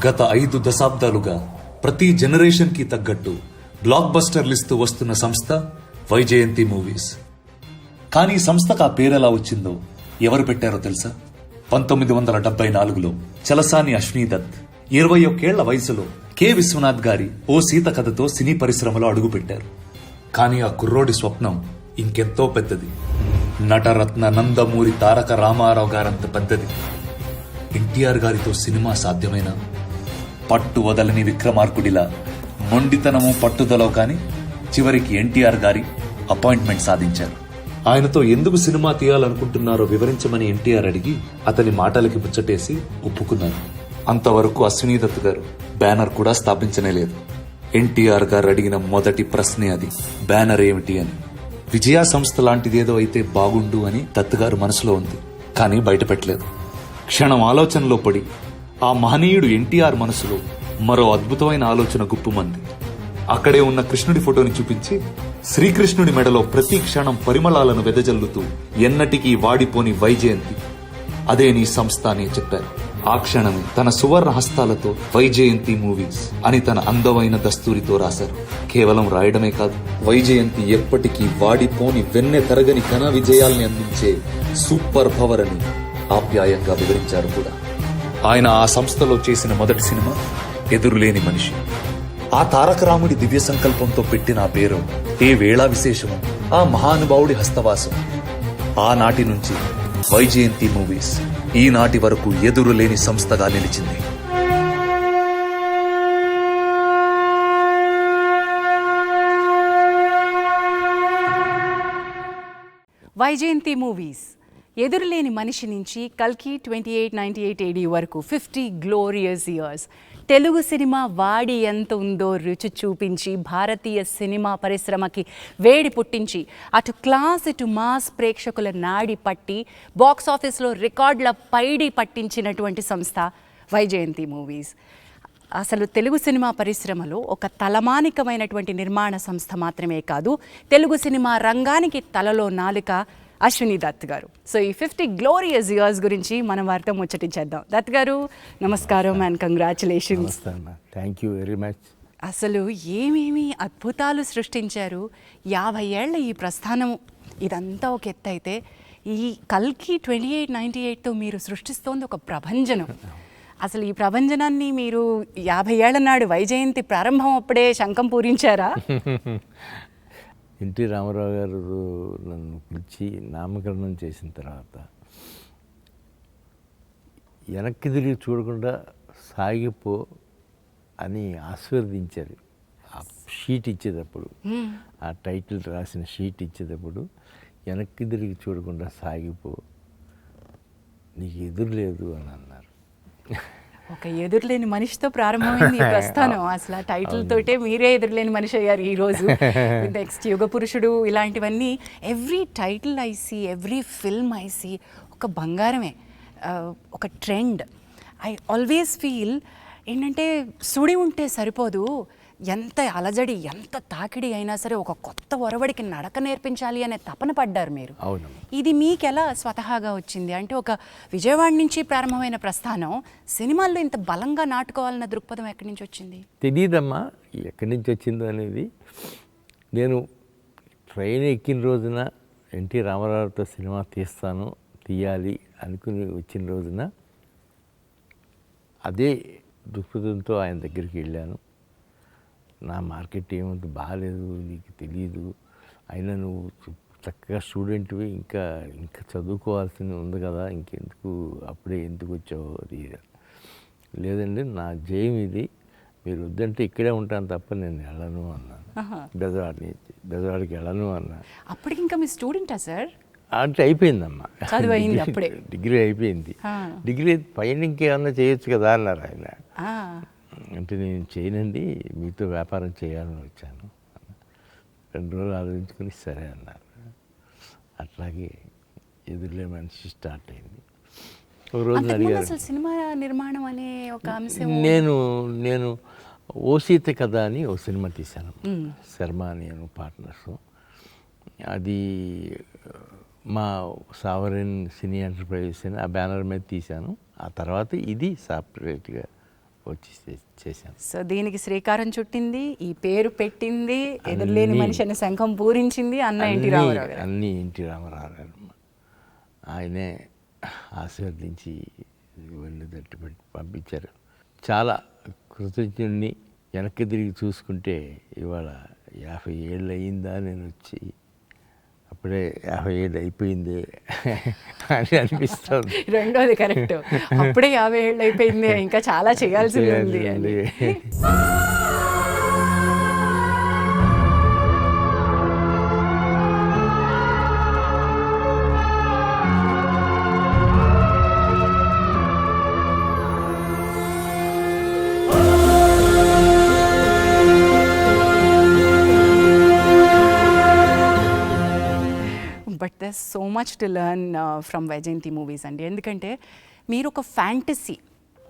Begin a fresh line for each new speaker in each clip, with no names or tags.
గత 5 దశాబ్దాలుగా ప్రతి జనరేషన్ కి తగ్గట్టు బ్లాక్ బస్టర్లిస్తూ వస్తున్న సంస్థ వైజయంతి మూవీస్. కానీ సంస్థకు ఆ పేరెలా వచ్చిందో ఎవరు పెట్టారో తెలుసా? 1974లో చలసాని అశ్వినీ దత్ 21 వయసులో కె విశ్వనాథ్ గారి ఓ సీత కథతో సినీ పరిశ్రమలో అడుగుపెట్టారు. కానీ ఆ కుర్రోడి స్వప్నం ఇంకెంతో పెద్దది. నటరత్న నందమూరి తారక రామారావు గారంత పెద్దది. ఎన్టీఆర్ గారితో సినిమా సాధ్యమైనా పట్టు వదలని విక్రమార్కుడిలా మొండితనము పట్టుదల కాని చివరికి ఎన్టీఆర్ గారి అపాయింట్మెంట్ సాధించారు. ఆయనతో ఎందుకు సినిమా తీయాలనుకుంటున్నారో వివరించమని ఎన్టీఆర్ అడిగి అతని మాటలకి ముచ్చటేసి ఒప్పుకున్నారు. అంతవరకు అశ్వినీ దత్ గారు బ్యానర్ కూడా స్థాపించనే లేదు. ఎన్టీఆర్ గారు అడిగిన మొదటి ప్రశ్నే అది, బ్యానర్ ఏమిటి అని. విజయ సంస్థ లాంటిదేదో అయితే బాగుండు అని దత్ గారు మనసులో ఉంది, కానీ బయటపెట్టలేదు. క్షణం ఆలోచనలో పడి ఆ మహనీయుడు ఎన్టీఆర్ మనసులో మరో అద్భుతమైన ఆలోచన గుప్పుమంది. అక్కడే ఉన్న కృష్ణుడి ఫోటోని చూపించి శ్రీకృష్ణుడి మెడలో ప్రతి క్షణం పరిమళాలను వెదజల్లుతూ ఎన్నటికీ వాడిపోని వైజయంతి, అదే నీ సంస్థ అని చెప్పారు. ఆ క్షణమే తన సువర్ణ హస్తాలతో వైజయంతి మూవీస్ అని తన అందమైన దస్తూరితో రాశారు. కేవలం రాయడమే కాదు, వైజయంతి ఎప్పటికీ వాడిపోని వెన్నె తరగని ఘన విజయాల్ని అందించే సూపర్ పవర్ అని ఆప్యాయంగా వివరించారు కూడా. ఆయన ఆ సంస్థలో చేసిన మొదటి సినిమా ఎదురులేని మనిషి. ఆ తారక రాముడి దివ్య సంకల్పంతో పెట్టిన ఆ పేరు, ఏ వేళా విశేషము, ఆ మహానుభావుడి హస్తవాసం. ఆనాటి నుంచి వైజయంతి మూవీస్ ఈనాటి వరకు ఎదురులేని సంస్థగా నిలిచింది.
వైజయంతి మూవీస్ ఎదురులేని మనిషి నుంచి కల్కి 2898 AD వరకు 50 గ్లోరియస్ ఇయర్స్ తెలుగు సినిమా వాడి ఎంత ఉందో రుచి చూపించి భారతీయ సినిమా పరిశ్రమకి వేడి పుట్టించి అటు క్లాస్ ఇటు మాస్ ప్రేక్షకుల నాడి పట్టి బాక్స్ ఆఫీస్లో రికార్డుల పైడి పట్టించినటువంటి సంస్థ వైజయంతి మూవీస్. అసలు తెలుగు సినిమా పరిశ్రమలో ఒక తలమానికమైనటువంటి నిర్మాణ సంస్థ మాత్రమే కాదు, తెలుగు సినిమా రంగానికి తలలో నాలుక అశ్వినీ దత్ గారు. సో ఈ 50 గ్లోరియస్ ఇయర్స్ గురించి మనం వారితో ముచ్చటించేద్దాం. దత్ గారు నమస్కారం and congratulations.
Thank you very much.
అసలు ఏమేమి అద్భుతాలు సృష్టించారు. 50 ఏళ్ల ఈ ప్రస్థానం ఇదంతా ఒక ఎత్తు అయితే, ఈ కల్కి 2898తో మీరు సృష్టిస్తోంది ఒక ప్రభంజనం. అసలు ఈ ప్రభంజనాన్ని మీరు 50 ఏళ్ల నాడు వైజయంతి ప్రారంభం అప్పుడే శంఖం పూరించారా?
ఎన్టీ రామారావు గారు నన్ను పిలిచి నామకరణం చేసిన తర్వాత వెనక్కి తిరిగి చూడకుండా సాగిపో అని ఆశీర్వదించారు. ఆ షీట్ ఇచ్చేటప్పుడు, ఆ టైటిల్ రాసిన షీట్ ఇచ్చేటప్పుడు, వెనక్కి తిరిగి చూడకుండా సాగిపో, నీకు ఎదురు లేదు అని అన్నారు.
ఒక ఎదురులేని మనిషితో ప్రారంభమైంది ఈ ప్రస్థానం. అసలు ఆ టైటిల్ తోటే మీరే ఎదురులేని మనిషి అయ్యారు ఈరోజు. నెక్స్ట్ యుగ పురుషుడు ఇలాంటివన్నీ, every title I see, every film I see ఒక బంగారమే, ఒక ట్రెండ్. ఐ ఆల్వేస్ ఫీల్ ఏంటంటే సుడి ఉంటే సరిపోదు, ఎంత అలజడి ఎంత తాకిడి అయినా సరే ఒక కొత్త ఒరవడికి నడక నేర్పించాలి అనే తపన పడ్డారు మీరు. ఇది మీకు ఎలా స్వతహాగా వచ్చింది? అంటే ఒక విజయవాడ నుంచి ప్రారంభమైన ప్రస్థానం సినిమాల్లో ఇంత బలంగా నాటుకోవాలన్న దృక్పథం ఎక్కడి నుంచి వచ్చింది?
తెలియదమ్మా ఎక్కడి నుంచి వచ్చిందో అనేది. నేను ట్రైన్ ఎక్కిన రోజున ఎన్టీ రామారావుతో సినిమా తీయాలి అనుకుని వచ్చిన రోజున అదే దృక్పథంతో ఆయన దగ్గరికి వెళ్ళాను. నా మార్కెట్ ఏముంది, బాగాలేదు, నీకు తెలియదు, అయినా నువ్వు చక్కగా స్టూడెంట్వి, ఇంకా చదువుకోవాల్సింది ఉంది కదా, ఇంకెందుకు అప్పుడే ఎందుకు వచ్చావు? అది లేదండి, నా జయం ఇది, మీరు వద్దంటే ఇక్కడే ఉంటాను తప్ప నేను వెళ్ళను అన్నాను. బెజవాడికి వెళ్ళను అన్నాను.
అప్పటికి ఇంకా మీ స్టూడెంటా సార్?
అంటే అయిపోయిందమ్మా,
అప్పుడే
డిగ్రీ అయిపోయింది. డిగ్రీ పైన ఇంకేమన్నా చేయొచ్చు కదా అన్నారు ఆయన. అంటే నేను చేయనండి, మీతో వ్యాపారం చేయాలని వచ్చాను. 2 రోజులు ఆలోచించుకుని సరే అన్నారు. అట్లాగే ఎదురులే మనిషి స్టార్ట్ అయింది. ఒక రోజు అడిగారు,
సినిమా నిర్మాణం అనే ఒక అంశం.
నేను ఓ సీత కథ అని ఓ సినిమా తీశాను, శర్మ నేను పార్ట్నర్స్. అది మా సావరెన్ సినీ ఎంటర్ప్రైజెస్ అని ఆ బ్యానర్ మీద తీశాను. ఆ తర్వాత ఇది సపరేట్గా వచ్చి చేశాను.
సో దీనికి శ్రీకారం చుట్టింది, ఈ పేరు పెట్టింది, ఎదురులేని మనిషి అనే శంఖం పూరించింది ఎన్టీ రామారావు గారు.
అన్నీ ఎన్టీ రామారావు గారు. ఆయనే ఆశీర్వదించి వెళ్ళి తట్టుబట్టి పంపించారు. చాలా కృతజ్ఞుడిని. వెనక్కి తిరిగి చూసుకుంటే ఇవాళ 50 ఏళ్ళు అయ్యిందా నేను వచ్చి, అప్పుడే 50 ఏళ్ళు అయిపోయింది అని అనిపిస్తుంది.
రెండోది కరెక్ట్, అప్పుడే 50 ఏళ్ళు అయిపోయింది, ఇంకా చాలా చేయాల్సింది ఉంది అని. But there so much to learn from Vyjayanthi movies అండి. ఎందుకంటే మీరు ఒక ఫ్యాంటసీ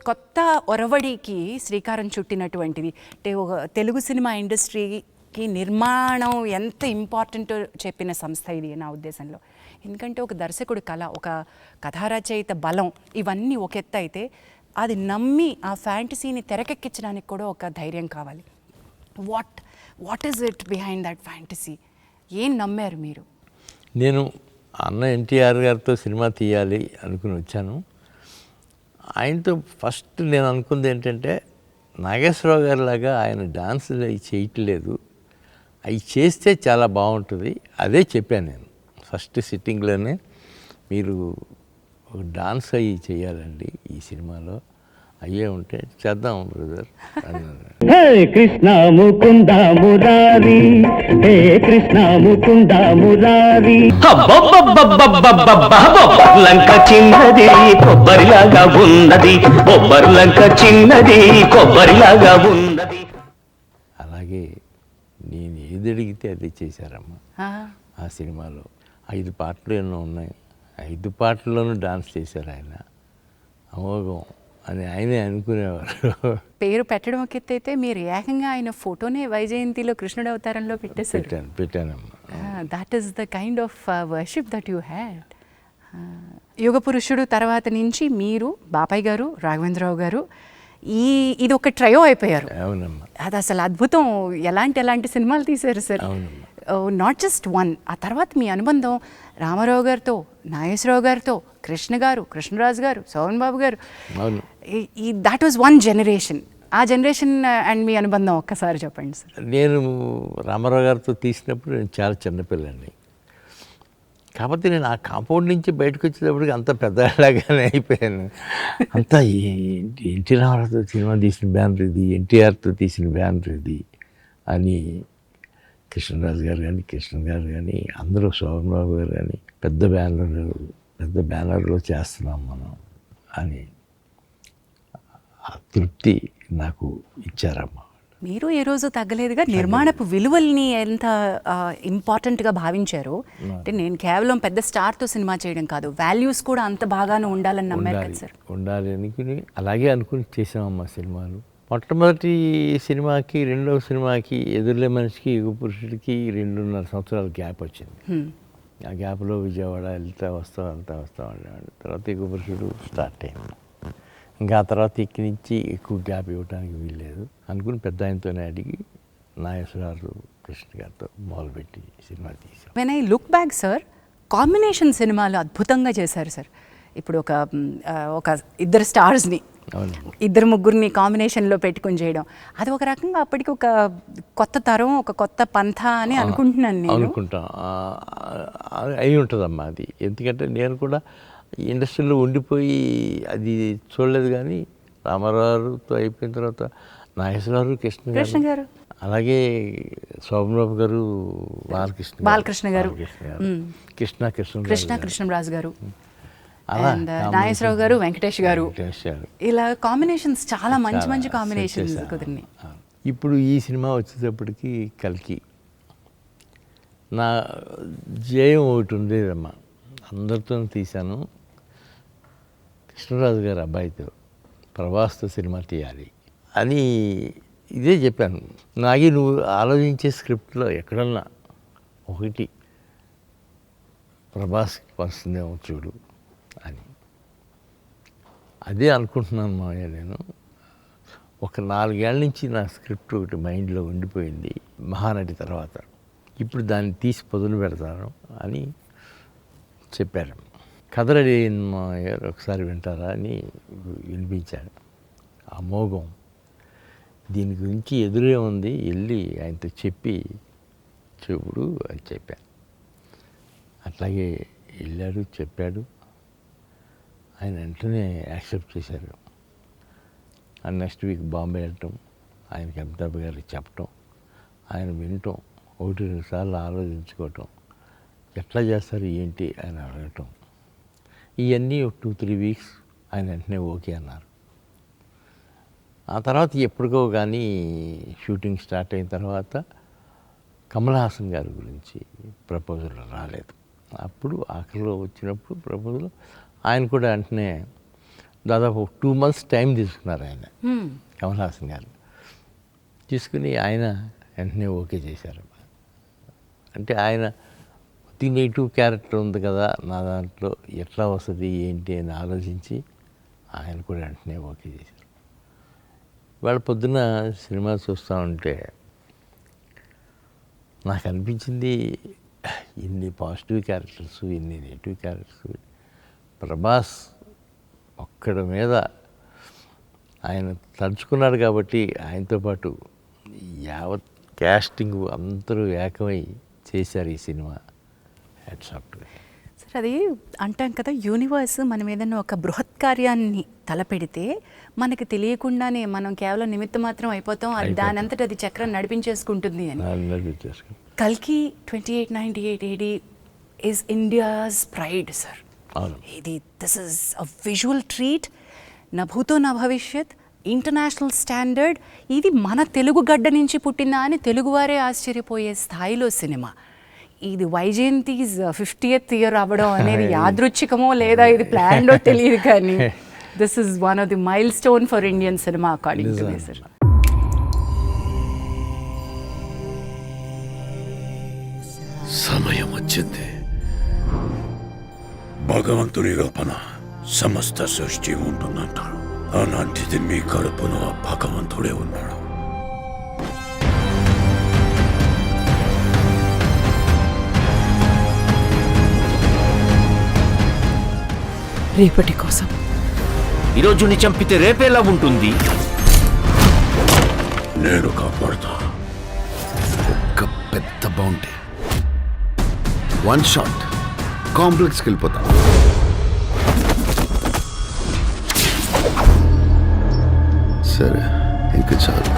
కొత్త ఒరవడికి శ్రీకారం చుట్టినటువంటిది. అంటే ఒక తెలుగు సినిమా ఇండస్ట్రీకి నిర్మాణం ఎంత ఇంపార్టెంటో చెప్పిన సంస్థ ఇది నా ఉద్దేశంలో. ఎందుకంటే ఒక దర్శకుడి కళ, ఒక కథారచయిత బలం, ఇవన్నీ ఒక ఎత్తు అయితే అది నమ్మి ఆ ఫ్యాంటసీని తెరకెక్కించడానికి కూడా ఒక ధైర్యం కావాలి. What is it behind that fantasy? ఏం నమ్మారు మీరు?
నేను అన్న ఎన్టీఆర్ గారితో సినిమా తీయాలి అనుకుని వచ్చాను. ఆయనతో ఫస్ట్ నేను అనుకుంది ఏంటంటే, నాగేశ్వరరావు గారి లాగా ఆయన డాన్సులు అవి చేయట్లేదు, అవి చేస్తే చాలా బాగుంటుంది. అదే చెప్పాను నేను ఫస్ట్ సిట్టింగ్లోనే, మీరు ఒక డాన్స్ అవి చేయాలండి ఈ సినిమాలో, అయ్యే ఉంటే చేద్దాం బ్రదర్ అన్నాను.
హే కృష్ణ ముకుంద మురారి, హే కృష్ణ ముకుంద మురారి. లంక చిన్నది కొబ్బరిలాగా ఉన్నది, లంక చిన్నది కొబ్బరిలాగా ఉన్నది.
అలాగే నేను ఏది అడిగితే అది చేశారమ్మా. ఆ సినిమాలో 5 పాటలు ఎన్నో ఉన్నాయి, 5 పాటల్లోనూ డాన్స్ చేశారు ఆయన. అమోఘం అని ఆయనే అనుకునేవారు.
పేరు పెట్టడం ఒక ఎత్తు అయితే మీరు ఏకంగా ఆయన ఫోటోనే వైజయంతిలో కృష్ణుడు అవతారంలో పెట్టేశారు.
పెట్టానమ్మా.
That is the kind of worship that you had. యుగ పురుషుడు తర్వాత నుంచి మీరు, బాపయ్య గారు, రాఘవేంద్రరావు గారు, ఇది ఒక ట్రయో అయిపోయారు.
అవునమ్మా.
అది అసలు అద్భుతం. ఎలాంటి సినిమాలు తీశారు సార్.
అవునమ్మా.
Not just one. ఆ తర్వాత మీ అనుబంధం రామారావు గారితో, నాగేశ్వరరావు గారితో, కృష్ణ గారు, కృష్ణరాజు గారు, సోమన్ బాబు గారు, దాట్ వాజ్ వన్ జనరేషన్. ఆ జనరేషన్ అండ్ మీ అనుబంధం ఒక్కసారి చెప్పండి సార్.
నేను రామారావు గారితో తీసినప్పుడు నేను చాలా చిన్నపిల్లండి. కాకపోతే నేను ఆ కాంపౌండ్ నుంచి బయటకు వచ్చేటప్పటికి అంత పెద్దలాగానే అయిపోయాను. అంతా ఎన్టీ రామారావుతో సినిమా తీసిన బ్యానర్ ఇది, ఎన్టీఆర్తో తీసిన బ్యానర్ ఇది అని కృష్ణరాజు గారు కానీ, కృష్ణ గారు కానీ, అందరూ శోభన్బాబు గారు కానీ, పెద్ద బ్యానర్లో చేస్తున్నాం మనం అని ఆ తృప్తి నాకు ఇచ్చారమ్మా.
మీరు ఏ రోజు తగ్గలేదుగా. నిర్మాణపు విలువల్ని ఎంత ఇంపార్టెంట్గా భావించారు. అంటే నేను కేవలం పెద్ద స్టార్తో సినిమా చేయడం కాదు, వాల్యూస్ కూడా అంత బాగానే ఉండాలని నమ్మారు కదా సార్.
ఉండాలి అనుకుని అలాగే అనుకుని చేసామమ్మా సినిమాలు. మొట్టమొదటి సినిమాకి, రెండవ సినిమాకి, ఎదురులే మనిషికి, యుగ పురుషుడికి 2.5 సంవత్సరాల గ్యాప్ వచ్చింది. ఆ గ్యాప్లో విజయవాడ వెళ్తా వస్తా ఉండేవాడు. తర్వాత యుగ పురుషుడు స్టార్ట్ అయింది. ఇంకా ఆ తర్వాత ఇక్కడి నుంచి ఎక్కువ గ్యాప్ ఇవ్వడానికి వీల్లేదు అనుకుని పెద్ద ఆయనతోనే అడిగి నాగేశ్వరరావు, కృష్ణ గారితో మొదలుపెట్టి సినిమా తీసాం.
When I look back sir, combination సినిమాలు అద్భుతంగా చేశారు సార్. ఇప్పుడు ఒక ఇద్దరు స్టార్స్ని, ఇద్దరు ముగ్గురిని కాంబినేషన్లో పెట్టుకుని చేయడం, అది ఒక రకంగా అప్పటికి ఒక కొత్త తరం, ఒక కొత్త పంథ అని అనుకుంటున్నాను నేను.
అనుకుంటాం అయి ఉంటుందమ్మా అది. ఎందుకంటే నేను కూడా ఇండస్ట్రీలో ఉండిపోయి అది చూడలేదు. కానీ రామారావుతో అయిపోయిన తర్వాత నాగేశ్వరరావు, కృష్ణ గారు, అలాగే శోభన్బాబు గారు,
బాలకృష్ణ గారు, కృష్ణరాజు గారు, నాగేశ్వరరావు గారు, వెంకటేష్ గారు, ఇలా కాంబినేషన్స్ చాలా మంచి కాంబినేషన్స్ కుదిరినాయి.
ఇప్పుడు ఈ సినిమా వచ్చేటప్పటికి కల్కి నా జయం ఒకటి ఉండేదమ్మా. అందరితో తీశాను. కృష్ణరాజు గారు అబ్బాయితో ప్రభాస్తో సినిమా తీయాలి అని ఇదే చెప్పాను. నాగి నువ్వు ఆలోచించే స్క్రిప్ట్లో ఎక్కడన్నా ఒకటి ప్రభాస్కి వస్తుందేమో చూడు అని. అదే అనుకుంటున్నాను మావయ్య నేను. ఒక 4 ఏళ్ళ నుంచి నా స్క్రిప్ట్ ఒకటి మైండ్లో ఉండిపోయింది మహానటి తర్వాత. ఇప్పుడు దాన్ని తీసి పొదులు పెడతాను అని చెప్పారు. కథ రెడీ గారు ఒకసారి వింటారా అని వినిపించాడు. అమోఘం, దీని గురించి ఎదురే ఉంది, వెళ్ళి ఆయనతో చెప్పి చెప్పుడు అని చెప్పాను. అట్లాగే వెళ్ళాడు, చెప్పాడు. ఆయన వెంటనే యాక్సెప్ట్ చేశారు. అండ్ నెక్స్ట్ వీక్ బాంబే వెళ్ళటం, ఆయనకి అమితాబ్ గారికి చెప్పటం, ఆయన వినటం, 1-2 సార్లు ఆలోచించుకోవటం, ఎట్లా చేస్తారు ఏంటి ఆయన అడగటం, ఇవన్నీ ఒక 2-3 వీక్స్ ఆయన వెంటనే ఓకే అన్నారు. ఆ తర్వాత ఎప్పటికో కానీ షూటింగ్ స్టార్ట్ అయిన తర్వాత కమల్ హాసన్ గారి గురించి ప్రపోజల్ రాలేదు. అప్పుడు ఆఖరిలో వచ్చినప్పుడు ప్రపోజల్ ఆయన కూడా వెంటనే దాదాపు 2 months టైం తీసుకున్నారు ఆయన, కమల్ హాసన్ గారు. తీసుకుని ఆయన వెంటనే ఓకే చేశారు. అంటే ఆయన నెగిటివ్ క్యారెక్టర్ ఉంది కదా నా దాంట్లో, ఎట్లా వస్తుంది ఏంటి అని ఆలోచించి ఆయన కూడా వెంటనే ఓకే చేశారు. వాళ్ళ పొద్దున సినిమా చూస్తూ ఉంటే నాకు అనిపించింది, ఇన్ని పాజిటివ్ క్యారెక్టర్స్, ఇన్ని నెగిటివ్ క్యారెక్టర్స్, ప్రభాస్ ఒక్కడి మీద ఆయన తలుచుకున్నాడు కాబట్టి ఆయనతో పాటు యావత్ క్యాస్టింగ్ అందరూ ఏకమై చేశారు ఈ cinema. Hats off to.
Sir, అది అంటాం కదా, యూనివర్స్ మనం ఏదైనా ఒక బృహత్ కార్యాన్ని తలపెడితే మనకి తెలియకుండానే మనం కేవలం నిమిత్త మాత్రం అయిపోతాం, అది దాని అంతటా అది చక్రం నడిపించేసుకుంటుంది అని. కల్కి 2898 AD is India's pride sir. ఇది this is a visual treat, నా భూతో నా భవిష్యత్, ఇంటర్నేషనల్ స్టాండర్డ్. ఇది మన తెలుగు గడ్డ నుంచి పుట్టిందా అని తెలుగువారే ఆశ్చర్యపోయే స్థాయిలో సినిమా. ఇది వైజయంతిస్ 50th year అవ్వడం అనేది యాదృచ్ఛికమో లేదా ఇది ప్లాన్డో తెలియదు, కానీ this is one of the mile stone for Indian cinema according to me sir.
సమయం వచ్చింది. భగవంతుని లోపల సమస్త సృష్టి ఉంటుందంటారు. అలాంటిది మీ కడుపులో ఆ భగవంతుడే ఉన్నాడు.
రేపటి కోసం
ఈరోజుని చంపితే రేపేలా ఉంటుంది?
నేను కాపాడుతా.
ఒక పెద్ద బౌంటీ, 1 shot కాంప్లెక్స్కి వెళ్ళిపోతా. సరే, ఇంక చాలు.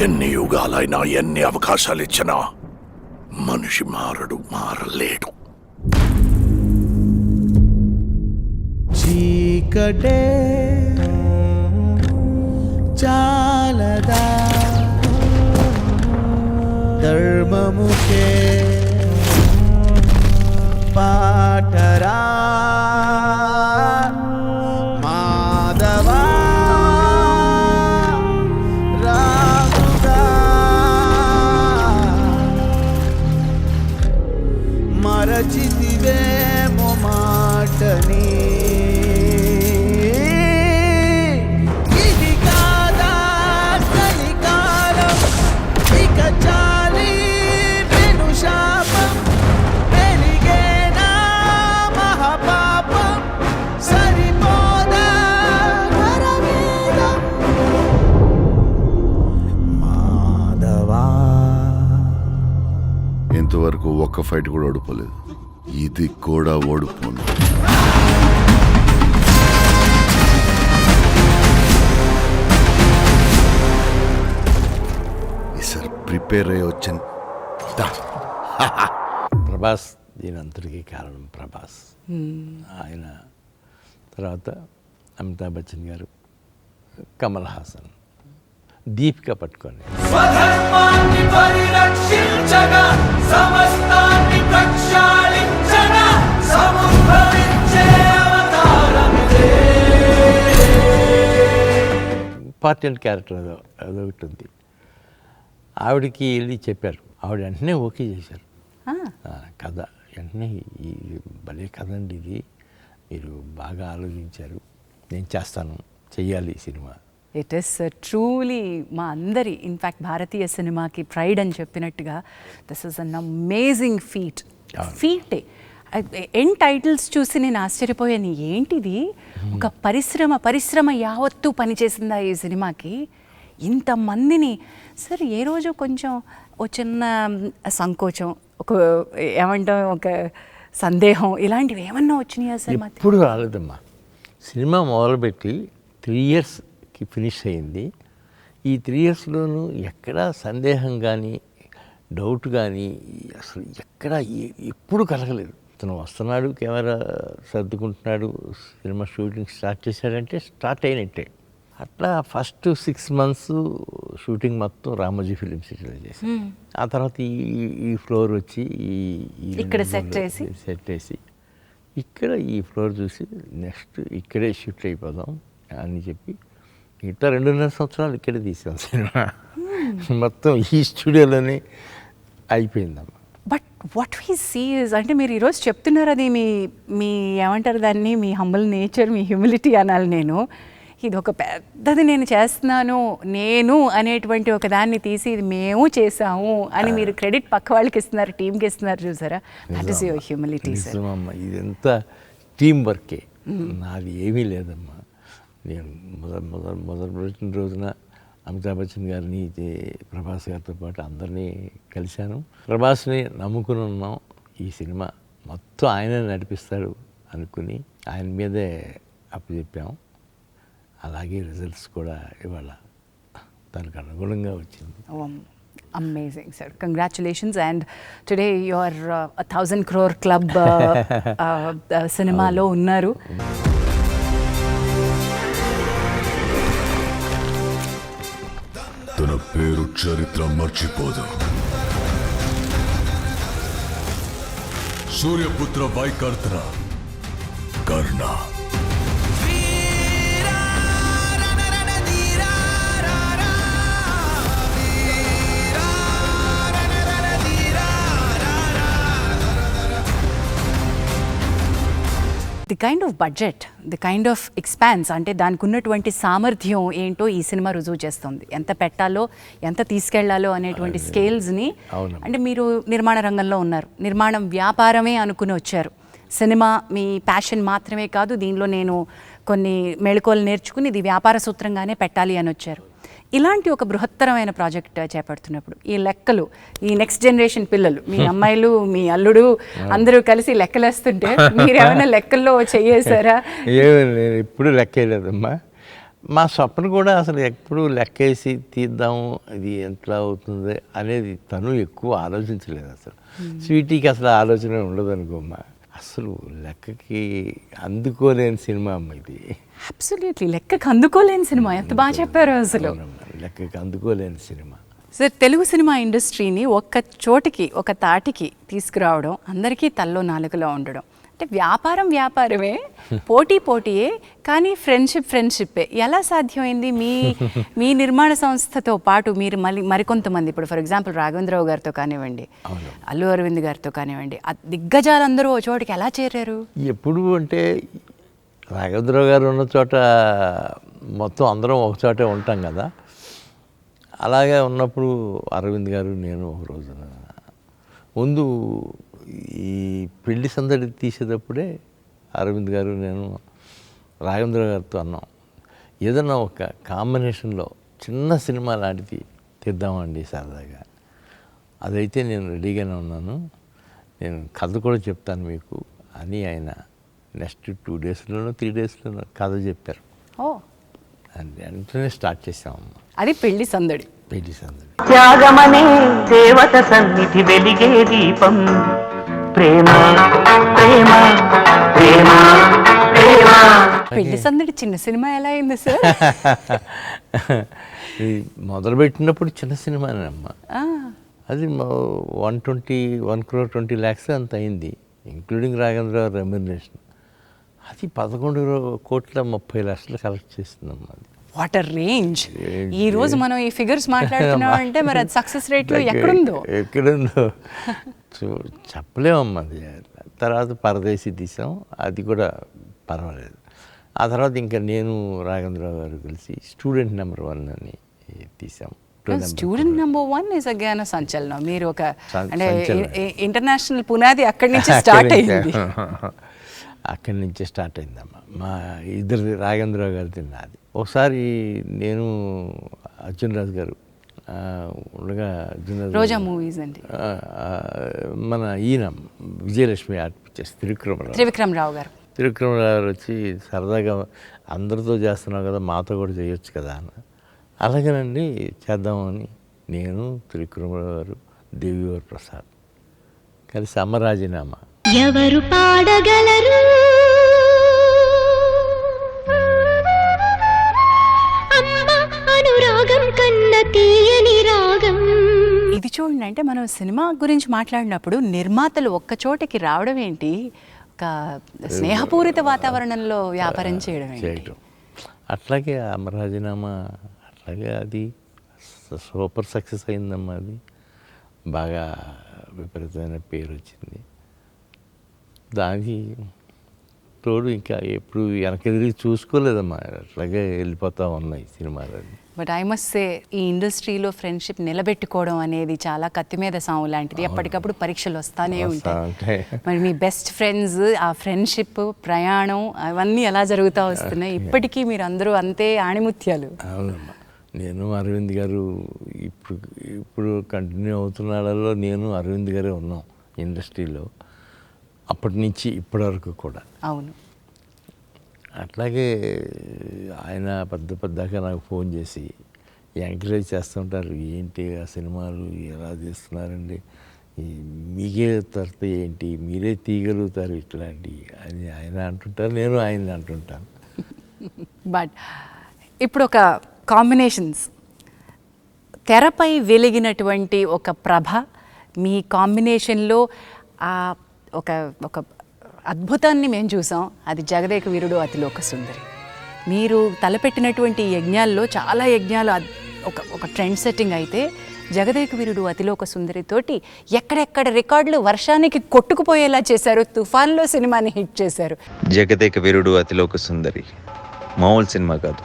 ఎన్ని యుగాలైనా ఎన్ని అవకాశాలు ఇచ్చినా మనిషి మారడు, మారలేడు.
చీకటే చాలదా ధర్మముకే పాటరా మాధవా రాముగా మరచితివేమో మాటని.
ఇంతవరకు ఒక్క ఫైట్ కూడా ఓడిపోలేదు, ఇది కూడా ఓడిపోను. ఈసారి ప్రిపేర్ అయ్యి వచ్చాను.
ప్రభాస్ దీని అంతటికీ కారణం ప్రభాస్. ఆయన తర్వాత అమితాబ్ బచ్చన్ గారు, కమల్ హాసన్, దీపిక పట్టుకొని
స్వధర్మాన్ని పరిరక్షించగా సమస్తాన్ని ప్రక్షాళించగా సముద్భవించే అవతారమిదే.
ఇంపార్టెంట్ క్యారెక్టర్ అదొకటి ఉంది. ఆవిడకి వెళ్ళి చెప్పారు, ఆవిడ వెంటనే ఓకే చేశారు. కథ వెంటనే ఈ భలే కథ అండి ఇది, మీరు బాగా ఆలోచించారు, నేను చేస్తాను, చెయ్యాలి ఈ సినిమా.
ఇట్ ఈస్ ట్రూలీ మా అందరి ఇన్ఫ్యాక్ట్ భారతీయ సినిమాకి ప్రైడ్ అని చెప్పినట్టుగా దిస్ ఇస్ అన్ అమేజింగ్ ఫీటే. ఎండ్ టైటిల్స్ చూసి నేను ఆశ్చర్యపోయాను, ఏంటిది ఒక పరిశ్రమ యావత్తు పనిచేసిందా ఈ సినిమాకి, ఇంతమందిని. సార్ ఏ రోజు కొంచెం ఒక చిన్న సంకోచం, ఒక ఏమంటాం, ఒక సందేహం ఇలాంటివి ఏమన్నా వచ్చినాయా సార్?
ఎప్పుడు రాలేదమ్మా. సినిమా మొదలుపెట్టి 3 yearsకి ఫినిష్ అయింది. ఈ 3 yearsలోనూ ఎక్కడా సందేహం కానీ డౌట్ కానీ అసలు ఎక్కడా ఎప్పుడు కలగలేదు. అతను వస్తున్నాడు, కెమెరా సర్దుకుంటున్నాడు, సినిమా షూటింగ్ స్టార్ట్ చేశాడంటే స్టార్ట్ అయినట్టే. అట్లా ఫస్ట్ 6 months షూటింగ్ మొత్తం రామోజీ ఫిలిం సిటీలో చేసి, ఆ తర్వాత ఈ ఫ్లోర్ వచ్చి
ఇక్కడ సెట్
వేసి ఇక్కడ ఈ ఫ్లోర్ చూసి నెక్స్ట్ ఇక్కడే షిఫ్ట్ అయిపోదాం అని చెప్పి ఇట్లా 2.5 సంవత్సరాలు ఇక్కడే తీసాం సినిమా. మొత్తం ఈ స్టూడియోలోనే అయిపోయిందమ్మా.
But what we see is, అంటే మీరు ఈరోజు చెప్తున్నారు, అది మీ ఏమంటారు దాన్ని, మీ హంబల్ నేచర్, మీ హ్యూమిలిటీ అనాలి. నేను ఇది ఒక పెద్దది నేను చేస్తున్నాను నేను అనేటువంటి ఒక దాన్ని తీసి ఇది మేము చేసాము అని మీరు క్రెడిట్ పక్క వాళ్ళకి ఇస్తున్నారు, టీంకి ఇస్తున్నారు, చూసారా? That is your humility sir.
ఇదంతా టీం వర్కే, నాది ఏమీ లేదమ్మా. నేను మొదలుపెట్టిన రోజున అమితాబ్ బచ్చన్ గారిని, ప్రభాస్ గారితో పాటు అందరినీ కలిశాను. ప్రభాస్ని నమ్ముకుని ఉన్నాం, ఈ సినిమా మొత్తం ఆయనే నడిపిస్తాడు అనుకుని ఆయన మీదే అప్పచెప్పాము. అలాగే రిజల్ట్స్ కూడా ఇవాళ దానికి అనుగుణంగా వచ్చింది.
Amazing, sir. Congratulations. And today you are 1,000 crore club సినిమాలో ఉన్నారు.
తన పేరు చరిత్ర మర్చిపోదు. సూర్యపుత్ర వైకర్త్ర Karna.
The kind of budget, the kind of expanse, అంటే దానికి ఉన్నటువంటి సామర్థ్యం ఏంటో ఈ సినిమా రుజువు చేస్తుంది. ఎంత పెట్టాలో, ఎంత తీసుకెళ్లాలో అనేటువంటి స్కేల్స్ని. అంటే మీరు నిర్మాణ రంగంలో ఉన్నారు, నిర్మాణం వ్యాపారమే అనుకుని వచ్చారు. సినిమా మీ ప్యాషన్ మాత్రమే కాదు, దీనిలో నేను కొన్ని మెళకువలు నేర్చుకుని ఇది వ్యాపార సూత్రంగానే పెట్టాలి అని వచ్చారు. ఇలాంటి ఒక బృహత్తరమైన ప్రాజెక్ట్ చేపడుతున్నప్పుడు ఈ లెక్కలు, ఈ నెక్స్ట్ జనరేషన్ పిల్లలు, మీ అమ్మాయిలు, మీ అల్లుడు అందరూ కలిసి లెక్కలేస్తుంటే మీరు ఏమైనా లెక్కల్లో చెయ్యేశారా?
నేను ఎప్పుడు లెక్కేయలేదమ్మా. మా స్వప్న కూడా అసలు ఎప్పుడు లెక్కేసి తీద్దాము, ఇది ఎట్లా అవుతుంది అనేది తను ఎక్కువ ఆలోచించలేదు. అసలు స్వీటీకి అసలు ఆలోచన ఉండదు అనుకోమ్మా. అసలు లెక్కకి అందుకోలేని సినిమా అమ్మ ఇది.
అబ్సల్యూట్లీ లెక్కకి అందుకోలేని సినిమా. ఎంత బాగా చెప్పారు అసలు.
లెక్కకి అందుకోలేని సినిమా.
సార్, తెలుగు సినిమా ఇండస్ట్రీని ఒక్క చోటికి, ఒక తాటికి తీసుకురావడం, అందరికీ తల్లో నాలుకలో ఉండడం, అంటే వ్యాపారమే, పోటీయే, కానీ ఫ్రెండ్షిప్పే ఎలా సాధ్యమైంది? మీ నిర్మాణ సంస్థతో పాటు మీరు మరికొంతమంది, ఇప్పుడు ఫర్ ఎగ్జాంపుల్ రాఘవేంద్రరావు గారితో కానివ్వండి, అల్లు అరవింద్ గారితో కానివ్వండి, ఆ దిగ్గజాలందరూ ఓ చోటికి ఎలా చేరారు?
ఎప్పుడు అంటే రాఘవేంద్రరావు గారు ఉన్న చోట మొత్తం అందరం ఒక చోటే ఉంటాం కదా. అలాగే ఉన్నప్పుడు అరవింద్ గారు, నేను ఒక రోజున ముందు ఈ పెళ్లి సందడి తీసేటప్పుడే అరవింద్ గారు, నేను రాఘవేంద్ర గారితో అన్నాం, ఏదన్నా ఒక కాంబినేషన్లో చిన్న సినిమా లాంటిది తీద్దామండి సరదాగా. అదైతే నేను రెడీగానే ఉన్నాను, నేను కథ కూడా చెప్తాను మీకు అని ఆయన నెక్స్ట్ 2 daysలోనో 3 daysలోనో కథ చెప్పారు. వెంటనే స్టార్ట్ చేసామమ్మా.
అది పెళ్లి సందడి.
త్యాగమనే దేవత సన్నిధి వెలిగే దీపం, ప్రేమ ప్రేమ ప్రేమ ప్రేమ.
పెళ్లి సందడి చిన్న సినిమా ఎలా అయింది సార్?
మొదలుపెట్టినప్పుడు చిన్న సినిమానేమ్మా. అది 1 crore 20 lakhs అంత అయింది, ఇంక్లూడింగ్ రాఘవేంద్ర రెమ్యునరేషన్. అది 11,30,00,000 కలెక్ట్ చేస్తుందమ్మా. అది
వాట్ అ రేంజ్. ఈ రోజు మనం ఈ ఫిగర్స్ మాట్లాడుతున్నాం అంటే మరి అది సక్సెస్ రేట్లో ఎక్కడుందో.
చెప్పలేమమ్మా అది. తర్వాత పరదేశీ తీసాం, అది కూడా పర్వాలేదు. ఆ తర్వాత ఇంకా నేను రాఘవేంద్రరావు గారు కలిసి స్టూడెంట్ నెంబర్ 1 అని తీసాం.
స్టూడెంట్ నెంబర్ 1 ఇస్ అగైన్ సంచలనం. మీరు ఒక అంటే
సంచలనం.
ఇంటర్నేషనల్ పునాది అక్కడి నుంచి స్టార్ట్ అయింది.
అక్కడి నుంచే స్టార్ట్ అయిందమ్మా. మా ఇద్దరిది, రాఘవేంద్రరావు గారిది నాది. ఒకసారి నేను అర్జున్ రాజు గారు ఉండగా, అర్జున్ రాజు
రోజా మూవీస్ అండి,
మన ఈయన విజయలక్ష్మి ఆర్ట్ పిక్చర్స్
త్రివిక్రమరావు గారు
వచ్చి సరదాగా అందరితో చేస్తున్నావు కదా, మాతో కూడా చేయొచ్చు కదా అన్న. అలాగేనండి చేద్దామని నేను, త్రివిక్రమరావు గారు, దేవివర్ ప్రసాద్ కలిసి అమరాజీనామా.
ఎవరు పాడగలరు అమ్మ అనురాగం కన్న తీయని రాగం.
ఇది చూడండి, అంటే మనం సినిమా గురించి మాట్లాడినప్పుడు నిర్మాతలు ఒక్క చోటకి రావడం ఏంటి, ఒక స్నేహపూరిత వాతావరణంలో వ్యాపారం చేయడం ఏంటి.
అట్లాగే అమరాజీనామా అట్లాగే అది సూపర్ సక్సెస్ అయిందమ్మా. అది బాగా విపరీతమైన పేరు వచ్చింది. దానికి తోడు ఇంకా ఎప్పుడు వెనకెదిరి చూసుకోలేదమ్మా, అట్లాగే వెళ్ళిపోతూ ఉన్నాయి సినిమాలు.
బట్ ఐ మస్ట్ సే, ఈ ఇండస్ట్రీలో ఫ్రెండ్షిప్ నిలబెట్టుకోవడం అనేది చాలా కత్తి మీద సాము లాంటిది. ఎప్పటికప్పుడు పరీక్షలు వస్తానే ఉంటాయి. మరి మీ బెస్ట్ ఫ్రెండ్స్, ఆ ఫ్రెండ్షిప్, ప్రయాణం అవన్నీ ఎలా జరుగుతూ వస్తున్నాయి ఇప్పటికీ? మీరు అందరూ అంతే ఆణిముత్యాలు.
అవునమ్మా. నేను అరవింద్ గారు ఇప్పుడు కంటిన్యూ అవుతున్నాళ్ళలో నేను అరవింద్ గారే ఉన్నాం ఇండస్ట్రీలో, అప్పటి నుంచి ఇప్పటి వరకు కూడా.
అవును.
అట్లాగే ఆయన పెద్దగా నాకు ఫోన్ చేసి ఎంకరేజ్ చేస్తుంటారు. ఏంటి ఆ సినిమాలు ఎలా తీస్తున్నారండి, మీకే తర్వాత ఏంటి, మీరే తీయగలుగుతారు ఇట్లాంటి అని ఆయన అంటుంటారు, నేను ఆయన అంటుంటాను.
బట్ ఇప్పుడు ఒక కాంబినేషన్స్, తెరపై వెలిగినటువంటి ఒక ప్రభ మీ కాంబినేషన్లో ఒక ఒక అద్భుతాన్ని మేము చూసాం. అది జగదేక వీరుడు అతిలోక సుందరి. మీరు తలపెట్టినటువంటి యజ్ఞాల్లో చాలా యజ్ఞాలు ఒక ట్రెండ్ సెట్టింగ్ అయితే, జగదేక వీరుడు అతిలోక సుందరితోటి ఎక్కడెక్కడ రికార్డులు వర్షానికి కొట్టుకుపోయేలా చేశారు. తుఫాన్లో సినిమాని హిట్ చేశారు.
జగదేక వీరుడు అతిలోక సుందరి మామూలు సినిమా కాదు.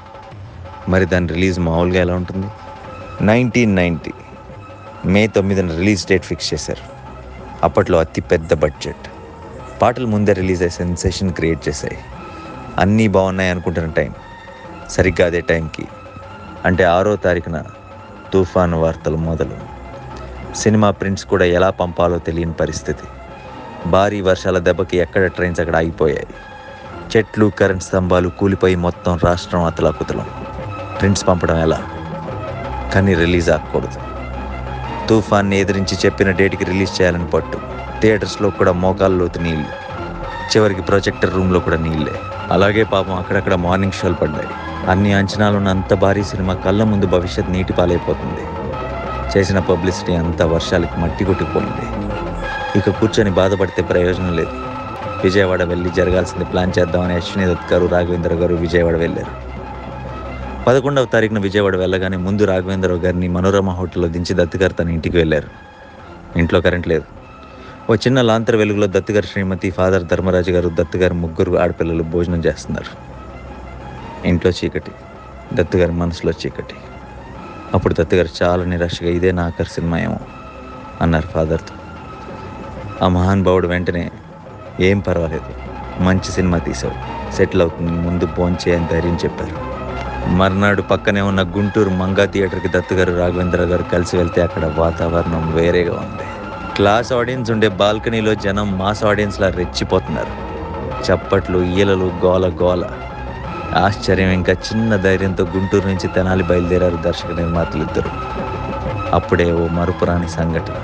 మరి దాని రిలీజ్ మామూలుగా ఎలా ఉంటుంది? 1990 మే 9న రిలీజ్ డేట్ ఫిక్స్ చేశారు. అప్పట్లో అతి పెద్ద బడ్జెట్, పాటలు ముందే రిలీజ్ అయ్యి సెన్సేషన్ క్రియేట్ చేశాయి. అన్నీ బాగున్నాయి అనుకుంటున్న టైం, సరిగ్గా అదే టైంకి అంటే 6వ తారీఖున తుఫాను వార్తలు మొదలు. సినిమా ప్రింట్స్ కూడా ఎలా పంపాలో తెలియని పరిస్థితి. భారీ వర్షాల దెబ్బకి ఎక్కడ ట్రైన్స్ అక్కడ ఆగిపోయాయి. చెట్లు, కరెంట్ స్తంభాలు కూలిపోయి మొత్తం రాష్ట్రం అతలాకుతలం. ప్రింట్స్ పంపడం ఎలా? కానీ రిలీజ్ ఆగకూడదు. తుఫాన్ని ఎదిరించి చెప్పిన డేట్కి రిలీజ్ చేయాలని పట్టు. థియేటర్స్లో కూడా మోకాల్లోతు నీళ్ళు, చివరికి ప్రొజెక్టర్ రూమ్లో కూడా నీళ్ళే. అలాగే పాపం అక్కడక్కడ మార్నింగ్ షోలు పడ్డాయి. అన్ని అంచనాలున్న అంత భారీ సినిమా కళ్ళ ముందు భవిష్యత్ నీటి పాలైపోతుంది. చేసిన పబ్లిసిటీ అంతా వర్షాలకి మట్టి కొట్టుకుపోయింది. ఇక కూర్చొని బాధపడితే ప్రయోజనం లేదు. విజయవాడ వెళ్ళి జరగాల్సింది ప్లాన్ చేద్దామని అశ్విని దత్ గారు, రాఘవేంద్ర గారు విజయవాడ వెళ్ళారు. 11వ తారీఖున విజయవాడ వెళ్ళగానే ముందు రాఘవేంద్రరావు గారిని మనోరమ హోటల్లో దించి దత్ గారు తన ఇంటికి వెళ్ళారు. ఇంట్లో కరెంట్ లేదు. ఓ చిన్న లాంతర్ వెలుగులో దత్ గారు, శ్రీమతి, ఫాదర్ ధర్మరాజు గారు, దత్ గారు ముగ్గురు ఆడపిల్లలు భోజనం చేస్తున్నారు. ఇంట్లో చీకటి, దత్ గారి మనసులో చీకటి. అప్పుడు దత్ గారు చాలా నిరాశగా, ఇదే నా ఆఖరి సినిమా ఏమో అన్నారు ఫాదర్తో. ఆ మహానుభావుడు వెంటనే, ఏం పర్వాలేదు, మంచి సినిమా తీసావు, సెటిల్ అవుతుంది, ముందు భోంచే అని ధైర్యం చెప్పారు. మర్నాడు పక్కనే ఉన్న గుంటూరు మంగా థియేటర్కి దత్ గారు, రాఘవేంద్ర గారు కలిసి వెళ్తే అక్కడ వాతావరణం వేరేగా ఉంది. క్లాస్ ఆడియన్స్ ఉండే బాల్కనీలో జనం మాస్ ఆడియన్స్లా రెచ్చిపోతున్నారు. చప్పట్లు, ఈలలు, గోల గోల. ఆశ్చర్యం ఇంకా చిన్న ధైర్యంతో గుంటూరు నుంచి తెనాలి బయలుదేరారు దర్శక నిర్మాతలు ఇద్దరు. అప్పుడే ఓ మరుపురాని సంఘటన.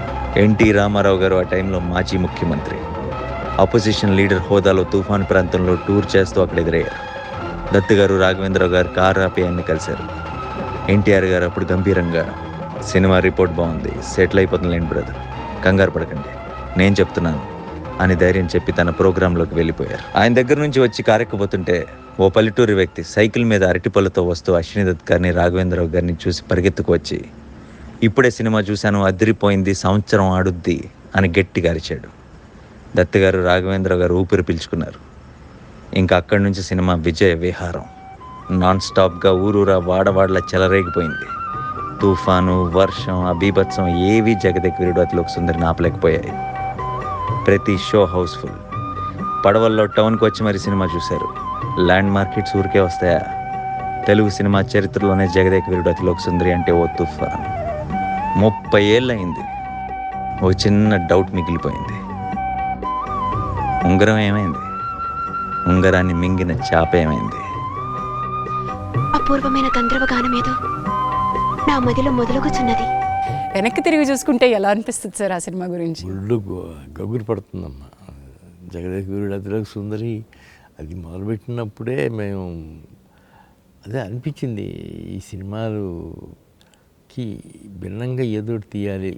ఎన్టీ రామారావు గారు ఆ టైంలో మాజీ ముఖ్యమంత్రి, అపోజిషన్ లీడర్ హోదాలో తుఫాన్ ప్రాంతంలో టూర్ చేస్తూ అక్కడ ఎదురయ్యారు. దత్ గారు, రాఘవేంద్రరావు గారు కారు ఆపి ఆయన్ని కలిశారు. ఎన్టీఆర్ గారు అప్పుడు గంభీరంగా, సినిమా రిపోర్ట్ బాగుంది, సెటిల్ అయిపోతుందిలేండి బ్రదర్, కంగారు పడకండి, నేను చెప్తున్నాను అని ధైర్యం చెప్పి తన ప్రోగ్రాంలోకి వెళ్ళిపోయారు. ఆయన దగ్గర నుంచి వచ్చి కారెక్కబోతుంటే ఓ పల్లెటూరి వ్యక్తి సైకిల్ మీద అరటిపళ్ళతో వస్తూ అశ్విని దత్ గారిని, రాఘవేంద్రరావు గారిని చూసి పరిగెత్తుకు వచ్చి, ఇప్పుడే సినిమా చూశాను, అదిరిపోయింది, సంవత్సరం ఆడుద్ది అని గట్టిగా అరిచాడు. దత్ గారు, రాఘవేంద్ర గారు ఊపిరి పీల్చుకున్నారు. ఇంకా అక్కడి నుంచి సినిమా విజయ విహారం. నాన్ స్టాప్గా ఊరూరా వాడవాడలా చెలరేగిపోయింది. తుఫాను, వర్షం, అబీభత్సం ఏవీ జగదేక వీరుడు అతిలోక సుందరిని ఆపలేకపోయాయి. ప్రతి షో హౌస్ఫుల్. పడవల్లో టౌన్కి వచ్చి మరి సినిమా చూశారు. ల్యాండ్ మార్కెట్స్ ఊరికే వస్తాయా? తెలుగు సినిమా చరిత్రలోనే జగదేక వీరుడు అతిలోక సుందరి అంటే ఓ తుఫాన్. 30 ఏళ్ళయింది. ఓ చిన్న డౌట్ మిగిలిపోయింది. ఉంగరం ఏమైంది? ఉంగరాన్ని మింగిన చాప ఏమైంది?
అపూర్వమైన గంధర్వగానమేదో నా మదిలో మొదలుగుచున్నది.
వెనక్కి తిరిగి చూసుకుంటే ఎలా అనిపిస్తుంది సార్ ఆ సినిమా గురించి?
ఒళ్ళు గగురు పడుతుందమ్మా. జగదేక వీరుడు అతిలోక సుందరి అది మొదలుపెట్టినప్పుడే మేము అదే అనిపించింది, ఈ సినిమాలుకి భిన్నంగా ఏదో తీయాలి,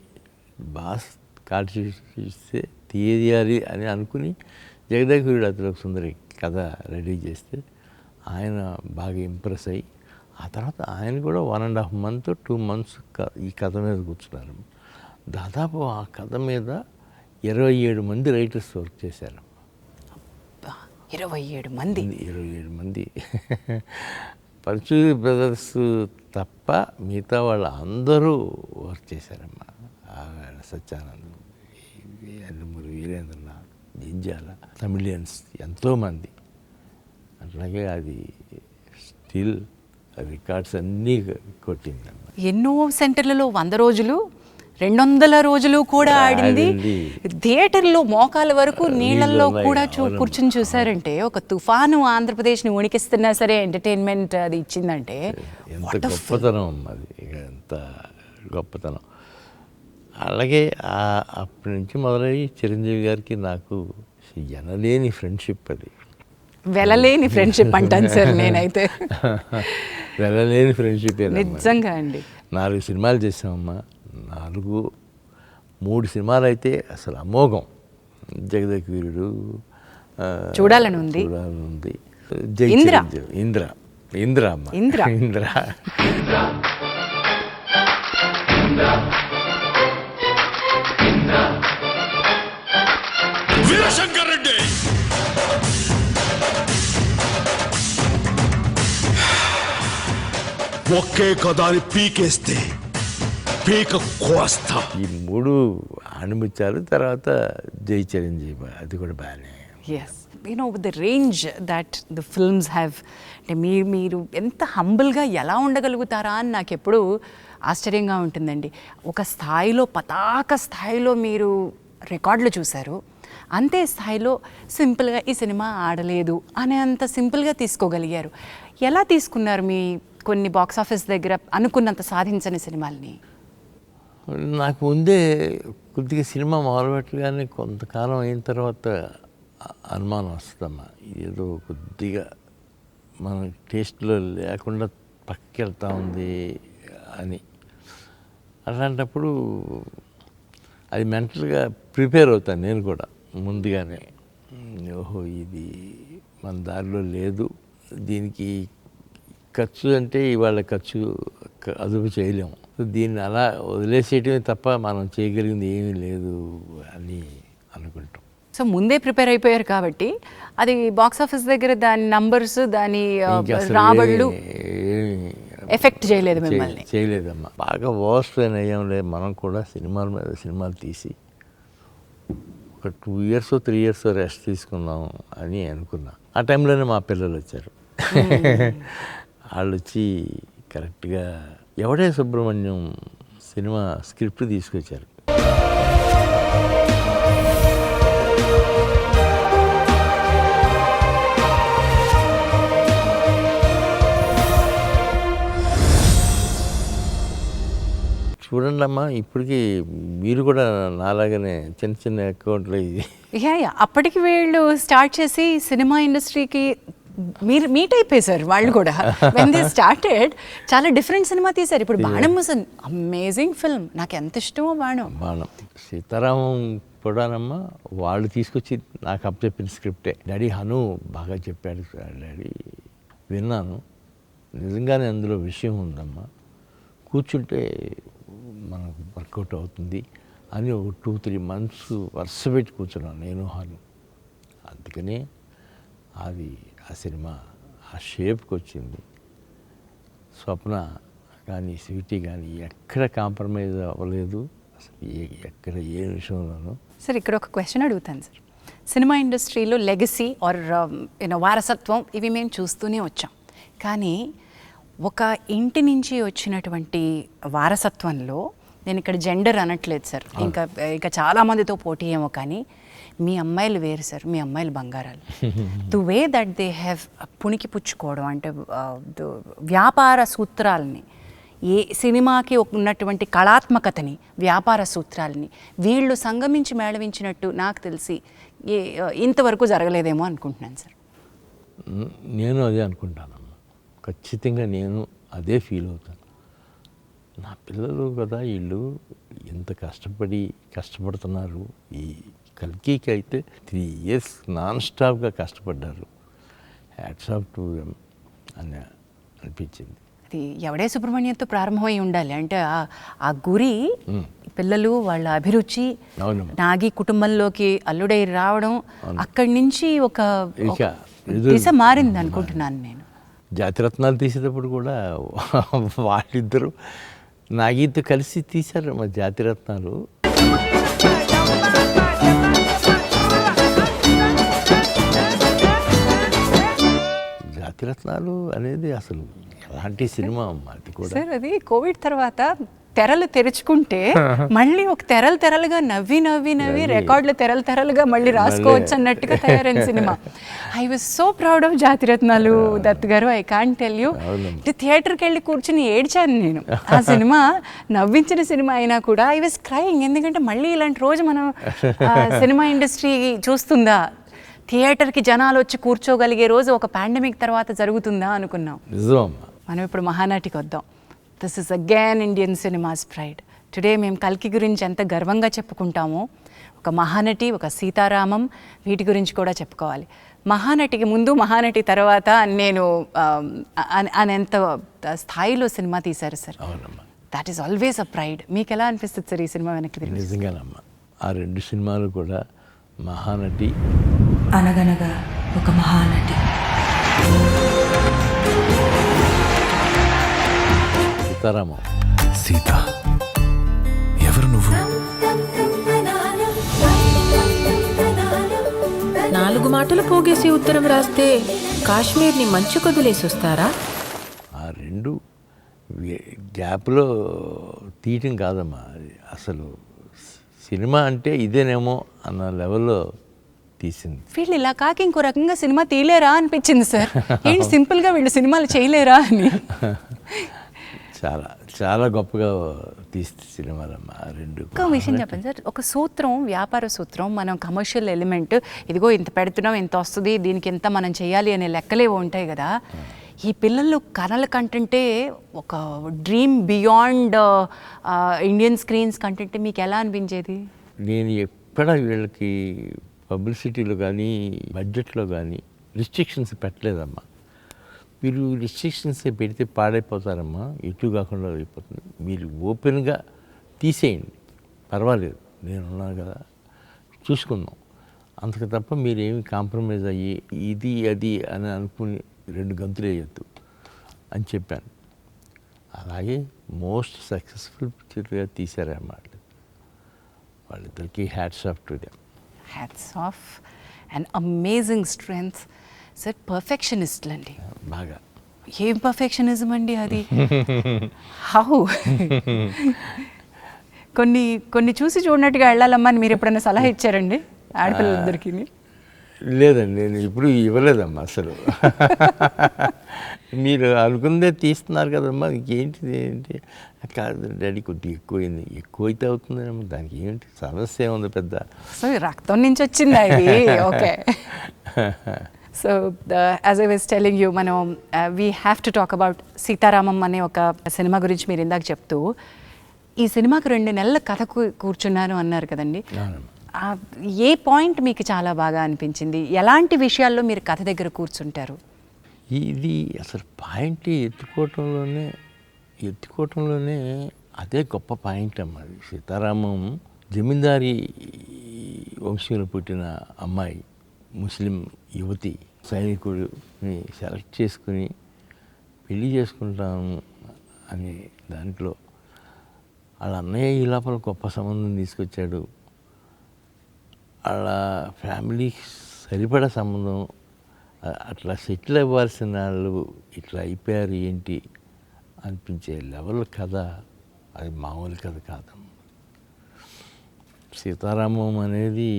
బాస్ కాల్చిస్తే తీయాలి అని అనుకుని జగదేక వీరుడు అతిలోక సుందరి కథ రెడీ చేస్తే ఆయన బాగా ఇంప్రెస్ అయ్యి ఆ తర్వాత ఆయన కూడా 1.5 month 2 months ఈ కథ మీద కూర్చున్నారు. దాదాపు ఆ కథ మీద 27 మంది రైటర్స్ వర్క్ చేశారు.
27 మంది.
27 మంది. పరచూరి బ్రదర్స్ తప్ప మిగతా వాళ్ళు అందరూ వర్క్ చేశారమ్మా. సత్యానంద్, అల్లమూరి వీరేంద్రనాథ్, జింజాల, తమిళియన్స్ ఎంతోమంది. అట్లాగే అది స్టిల్ రికార్డ్స్ అన్నీ కొట్టిందమ్మా.
ఎన్నో సెంటర్లలో 100 రోజులు 200 రోజులు కూడా ఆడింది. థియేటర్లో మోకాల వరకు నీళ్ళల్లో కూడా కూర్చుని చూసారంటే, ఒక తుఫాను ఆంధ్రప్రదేశ్ని వణికిస్తున్నా సరే ఎంటర్టైన్మెంట్ అది ఇచ్చిందంటే
ఎంత గొప్పతనం అది, ఎంత గొప్పతనం. అలాగే అప్పటి నుంచి మొదలయ్యి చిరంజీవి గారికి నాకు ఎనలేని ఫ్రెండ్షిప్. అది
వెళ్ళలేని ఫ్రెండ్షిప్ అంటాను సార్ నేనైతే.
వెళ్ళలేని ఫ్రెండ్షిప్
నిజంగా అండి.
4 సినిమాలు చేసామమ్మా. 3 సినిమాలు అయితే అసలు అమోఘం. జగదేక వీరుడు
చూడాలని ఉంది.
ఇంద్ర అమ్మ. ఇంద్ర
వీరశంకర్ రెడ్డి ఒకే కదాని పీకేస్తే పీక కోస్తా.
ఈ 3 ఆణిముత్యాలు, తర్వాత జై చిరంజీవి, అది కూడా బాగానే.
Yes, the range that the films have. అంటే మీరు ఎంత హంబుల్గా ఎలా ఉండగలుగుతారా అని నాకు ఎప్పుడూ ఆశ్చర్యంగా ఉంటుందండి. ఒక స్థాయిలో, పతాక స్థాయిలో మీరు రికార్డులు చూశారు, అంతే స్థాయిలో సింపుల్గా ఈ సినిమా ఆడలేదు అనే అంత సింపుల్గా తీసుకోగలిగారు. ఎలా తీసుకున్నారు మీ కొన్ని బాక్స్ ఆఫీస్ దగ్గర అనుకున్నంత సాధించని సినిమాల్ని?
నాకు ముందే కొద్దిగా సినిమా మొదలుపెట్టగానే కొంతకాలం అయిన తర్వాత అనుమానం వస్తుందమ్మా, ఏదో కొద్దిగా మన టేస్ట్లో లేకుండా పక్కకి వెళ్తూ ఉంది అని. అలాంటప్పుడు అది మెంటల్గా ప్రిపేర్ అవుతాను నేను కూడా ముందుగానే. ఓహో, ఇది మన దారిలో లేదు, దీనికి ఖర్చు అంటే ఇవాళ ఖర్చు అదుపు చేయలేము, దీన్ని అలా వదిలేసేయటమే తప్ప మనం చేయగలిగింది ఏమీ లేదు అని అనుకుంటాం.
సో ముందే ప్రిపేర్ అయిపోయారు కాబట్టి అది బాక్స్ ఆఫీస్ దగ్గర దాని నంబర్స్, దాని రాబడులు ఎఫెక్ట్ చేయలేదు మిమ్మల్ని?
చేయలేదమ్మా. బాగా వర్స్ట్ అయ్యాంలే మనం కూడా సినిమాల మీద సినిమాలు తీసి ఒక 2 years 3 years రెస్ట్ తీసుకుందాం అని అనుకున్నా. ఆ టైంలోనే మా పిల్లలు వచ్చారు. వాళ్ళు వచ్చి కరెక్ట్గా ఎవడే సుబ్రహ్మణ్యం సినిమా స్క్రిప్ట్ తీసుకొచ్చారు. చూడండి అమ్మా, ఇప్పటికీ మీరు కూడా నాలాగానే చిన్న చిన్న అకౌంట్లు ఇది.
అప్పటికి వీళ్ళు స్టార్ట్ చేసి సినిమా ఇండస్ట్రీకి మీరు మీట్ అయిపోయారు వాళ్ళు కూడా. వెన్ దే స్టార్టెడ్ చాలా డిఫరెంట్ సినిమా తీశారు. ఇప్పుడు బాణం వాజ్ అన్ అమేజింగ్ ఫిల్మ్. నాకు ఎంత ఇష్టమో బాణం.
సీతారామం కూడానమ్మా వాళ్ళు తీసుకొచ్చి నాకు అప్పచెప్పిన స్క్రిప్టే. డాడీ హను బాగా చెప్పాడు డాడీ, విన్నాను, నిజంగానే అందులో విషయం ఉందమ్మా, కూర్చుంటే మనకు వర్కౌట్ అవుతుంది అని ఒక 2-3 months వరుస పెట్టి కూర్చున్నాను నేను హాను. అందుకనే అది ఆ సినిమా ఆ షేప్కి వచ్చింది. స్వప్న కానీ స్వీటీ కానీ ఎక్కడ కాంప్రమైజ్ అవ్వలేదు అసలు ఎక్కడ ఏ విషయంలోనూ.
సార్ ఇక్కడ ఒక క్వశ్చన్ అడుగుతాను సార్. సినిమా ఇండస్ట్రీలో లెగసీ ఆర్ వారసత్వం ఇవి మేము చూస్తూనే వచ్చాం. కానీ ఒక ఇంటి నుంచి వచ్చినటువంటి వారసత్వంలో, నేను ఇక్కడ జెండర్ అనట్లేదు సార్, ఇంకా చాలామందితో పోటీ ఏమో, కానీ మీ అమ్మాయిలు వేరు సార్, మీ అమ్మాయిలు బంగారాలు. The way that they have పుణికి పుచ్చుకోవడం అంటే వ్యాపార సూత్రాలని, ఏ సినిమాకి ఉన్నటువంటి కళాత్మకతని, వ్యాపార సూత్రాలని వీళ్ళు సంగమించి మేళవించినట్టు నాకు తెలిసి ఇంతవరకు జరగలేదేమో అనుకుంటున్నాను సార్.
నేను అదే అనుకుంటానమ్మా, ఖచ్చితంగా నేను అదే ఫీల్ అవుతాను. నా పిల్లలు కదా వీళ్ళు ఎంత కష్టపడుతున్నారు. ఈ కల్కికి అయితే 3 years నాన్ స్టాప్గా కష్టపడ్డారు. హ్యాట్స్ ఆఫ్ టు దెమ్ అని అనిపించింది.
అది ఎవడే సుబ్రహ్మణ్యంతో ప్రారంభమై ఉండాలి. అంటే ఆ గురి, పిల్లలు వాళ్ళ అభిరుచి, నాగి కుటుంబంలోకి అల్లుడై రావడం, అక్కడి నుంచి ఒక దిశ మారింది అనుకుంటున్నాను నేను.
జాతిరత్నాలు తీసేటప్పుడు కూడా వాళ్ళిద్దరూ నాగితో కలిసి తీశారు మా జాతిరత్నాలు. జాతిరత్నాలు అనేది అసలు ఎలాంటి సినిమా అమ్మా అది కూడా.
సార్ అది కోవిడ్ తర్వాత తెరలు తెరుచుకుంటే మళ్ళీ ఒక తెరలుగా నవ్వి రికార్డులు తెరలుగా మళ్ళీ రాసుకోవచ్చు అన్నట్టుగా తయారైన సినిమా. I was so proud of Jathiratnalu Dutt garu. I can't tell you, థియేటర్కి వెళ్ళి కూర్చుని ఏడ్చాను నేను. ఆ సినిమా నవ్వించిన సినిమా అయినా కూడా ఐ వాజ్ క్రైయింగ్. ఎందుకంటే మళ్ళీ ఇలాంటి రోజు మనం సినిమా ఇండస్ట్రీ చూస్తుందా, థియేటర్కి జనాలు వచ్చి కూర్చోగలిగే రోజు ఒక పాండమిక్ తర్వాత జరుగుతుందా అనుకున్నాం. మనం ఇప్పుడు మహానటికి వద్దాం. This is again Indian cinemas pride. Today మేము కల్కి గురించి ఎంత గర్వంగా చెప్పుకుంటామో, ఒక మహానటి, ఒక సీతారామం, వీటి గురించి కూడా చెప్పుకోవాలి. మహానటికి ముందు, మహానటి తర్వాత నేను అనేంత స్థాయిలో సినిమా తీశారు sir. That is always a pride. మీకు ఎలా అనిపిస్తుంది సార్ ఈ సినిమా వెనక్కి తిరిగి?
నిజంగానమ్మా, ఆ 2 సినిమాలు కూడా మహానటి,
అనగనగా ఒక మహానటి,
సీతారామం.
సీత, ఎవరు నువ్వు?
4 మాటలు పోగేసి ఉత్తరం రాస్తే కాశ్మీర్ని మంచు కొదిలేసి వస్తారా?
ఆ 2 గ్యాప్లో తీయటం కాదమ్మా, అసలు సినిమా అంటే ఇదేనేమో అన్న లెవెల్లో తీసింది.
వీళ్ళు ఇలా కాక ఇంకో రకంగా సినిమా తీయలేరా అనిపించింది సార్. ఏంటి సింపుల్గా వీళ్ళు సినిమాలు చేయలేరా అని.
చాలా చాలా గొప్పగా తీస్తే సినిమాలమ్మా 2.
ఒక విషయం చెప్పండి సార్, ఒక సూత్రం, వ్యాపార సూత్రం, మనం కమర్షియల్ ఎలిమెంట్, ఇదిగో ఇంత పెడుతున్నాం, ఇంత వస్తుంది, దీనికి ఎంత మనం చేయాలి అనే లెక్కలేవో ఉంటాయి కదా. ఈ పిల్లలు కథల కంటెంటే ఒక డ్రీమ్ బియాండ్ ఇండియన్ స్క్రీన్స్ కంటెంటే మీకు ఎలా అనిపించేది?
నేను ఎక్కడ వీళ్ళకి పబ్లిసిటీలో కానీ బడ్జెట్లో కానీ రిస్ట్రిక్షన్స్ పెట్టలేదమ్మా. మీరు రిస్ట్రిక్షన్స్ పెడితే పాడైపోతారమ్మా, ఎటు కాకుండా అయిపోతుంది. మీరు ఓపెన్గా తీసేయండి, పర్వాలేదు, నేనున్నాను కదా, చూసుకుందాం. అంతకు తప్ప మీరేమి కాంప్రమైజ్ అయ్యి ఇది అది అని అనుకుని 2 గంతులు వేయద్దు అని చెప్పాను. అలాగే మోస్ట్ సక్సెస్ఫుల్ పిక్చర్గా తీశారన్నమాట. వాళ్ళిద్దరికి hats off to them.
Hats off and amazing strength sir. పర్ఫెక్షనిస్ట్లు అండి
బాగా.
ఏం పర్ఫెక్షనిజం అండి అది? హౌ? కొన్ని చూసి చూడనట్టుగా వెళ్ళాలమ్మా అని మీరు ఎప్పుడైనా సలహా ఇచ్చారండి ఆడపిల్లలందరికీ?
లేదండి, నేను ఇప్పుడు ఇవ్వలేదమ్మా అసలు. మీరు అనుకుందే తీస్తున్నారు కదమ్మా, ఇంకేంటిది ఏంటి కాదు డాడీ, కొద్దిగా ఎక్కువైంది, ఎక్కువైతే అవుతుందమ్మా, దానికి ఏంటి సమస్య ఏముంది పెద్ద.
సో రక్తం నుంచి వచ్చింది అది. Okay. So as I was telling you, మనం we have to talk about Sita Ramam అనే ఒక సినిమా గురించి మీరు ఇందాక చెప్తూ, ఈ సినిమాకు 2 నెలల కథ కూర్చున్నాను అన్నారు కదండి. ఏ పాయింట్ మీకు చాలా బాగా అనిపించింది? ఎలాంటి విషయాల్లో మీరు కథ దగ్గర కూర్చుంటారు?
ఇది అసలు పాయింట్ ఎత్తుకోవటంలోనే అదే గొప్ప పాయింట్ అమ్మా. సీతారామం జమీందారీ వంశంలో పుట్టిన అమ్మాయి, ముస్లిం యువతి సైనికుడిని సెలెక్ట్ చేసుకుని పెళ్లి చేసుకుంటాను అనే దాంట్లో వాళ్ళ అన్నయ్య ఈ లోపల గొప్ప సంబంధం తీసుకొచ్చాడు. వాళ్ళ ఫ్యామిలీకి సరిపడా సంబంధం, అట్లా సెటిల్ అవ్వాల్సిన వాళ్ళు ఇట్లా అయిపోయారు ఏంటి అనిపించే లెవెల్ కథ. అది మామూలు కథ కాదు. సీతారామం అనేది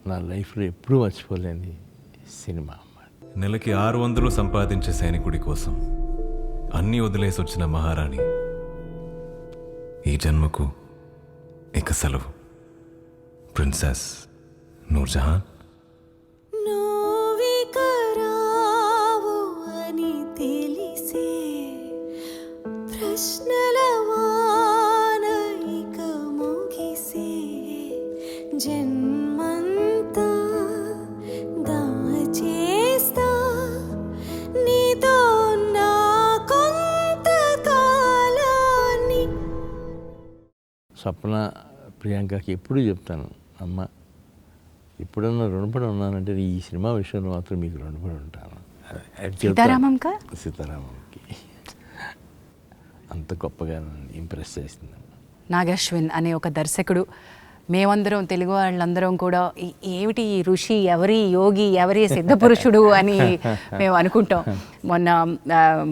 నా లైఫ్లో ఎప్పుడూ మర్చిపోలేని సినిమా.
నెలకి 600 సంపాదించే సైనికుడి కోసం అన్నీ వదిలేసి వచ్చిన మహారాణి ఈ జన్మకు ఇక సెలవు. ప్రిన్సెస్ నూర్జహాన్.
అని తెలిసే ప్రశ్నల వానైక ముగిసే జన్మంతా దాచేస్తా నీతో నా కొంతకాలాన్ని.
స్వప్న ప్రియాంకకి ఎప్పుడు చెప్తాను, అమ్మ ఎప్పుడన్నా రుణపడి ఉన్నానంటే ఈ సినిమా విషయంలో మాత్రం మీకు రుణపడి ఉంటాను. సీతారామంకి అంత గొప్పగా ఇంప్రెస్ చేసింది.
నాగశ్విన్ అనే ఒక దర్శకుడు, మేమందరం తెలుగు వాళ్ళందరం కూడా ఏమిటి ఈ ఋషి, ఎవరి యోగి, ఎవరి సిద్ధపురుషుడు అని మేము అనుకుంటాం. మొన్న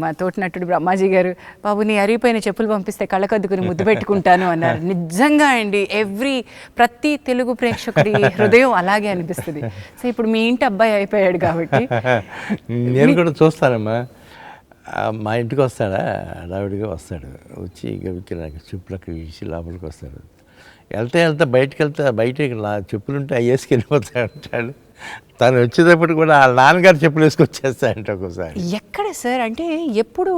మా తోటినట్టుడు బ్రహ్మాజీ గారు, బాబు నీ అరిగిపోయిన చెప్పులు పంపిస్తే కళ్ళకద్దుకుని ముద్దు పెట్టుకుంటాను అన్నారు. నిజంగా అండి, ప్రతి తెలుగు ప్రేక్షకుడి హృదయం అలాగే అనిపిస్తుంది. సో ఇప్పుడు మీ ఇంటి అబ్బాయి అయిపోయాడు కాబట్టి
నేను కూడా చూస్తానమ్మా. మా ఇంటికి వస్తాడా, హడావిడిగా వస్తాడు, వచ్చి ఇక నాకు చెప్పులకి వేసి లోపలికి వస్తాడు. వెళ్తా బయటికి చెప్పులుంటే అవి వేసుకెళ్ళిపోతా అంటాడు. తను వచ్చేటప్పుడు కూడా వాళ్ళ నాన్నగారు చెప్పులు వేసుకొచ్చేస్తాయంట ఒక్కోసారి.
ఎక్కడ సార్ అంటే ఎప్పుడు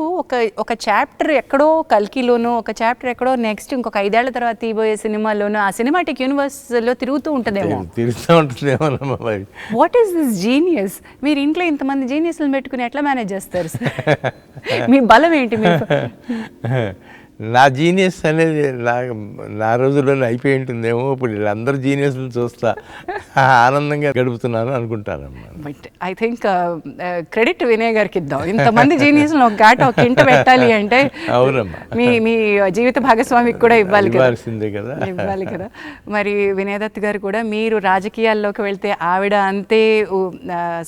ఒక చాప్టర్ ఎక్కడో కల్కిలోనో, ఒక చాప్టర్ ఎక్కడో నెక్స్ట్ ఇంకొక 5 ఏళ్ల తర్వాత తీయబోయే సినిమాలోనో ఆ సినిమాటిక్ యూనివర్స్లో తిరుగుతూ ఉంటుందేమో. What is this genius? మీరు ఇంట్లో ఇంతమంది జీనియస్లను పెట్టుకుని ఎట్లా మేనేజ్ చేస్తారు సార్? మీ బలం ఏంటి? మీరు
నా జీనియస్ అనేది నా రోజుల్లోనే అయిపోయి ఉంటుందేమో. ఇప్పుడు వీళ్ళందరూ జీనియస్లు చూస్తా ఆనందంగా గడుపుతున్నాను అనుకుంటానమ్మా.
But I think credit Vinay గారికి ఇద్దాం. ఇంతమంది జీనియస్లు ఒక ఇంట పెట్టాలి అంటే
అవునమ్మా,
మీ జీవిత భాగస్వామికి కూడా ఇవ్వాలి
కదా.
ఇవ్వాలి కదా. మరి వినయ్ దత్ గారు కూడా మీరు రాజకీయాల్లోకి వెళ్తే ఆవిడ అంతే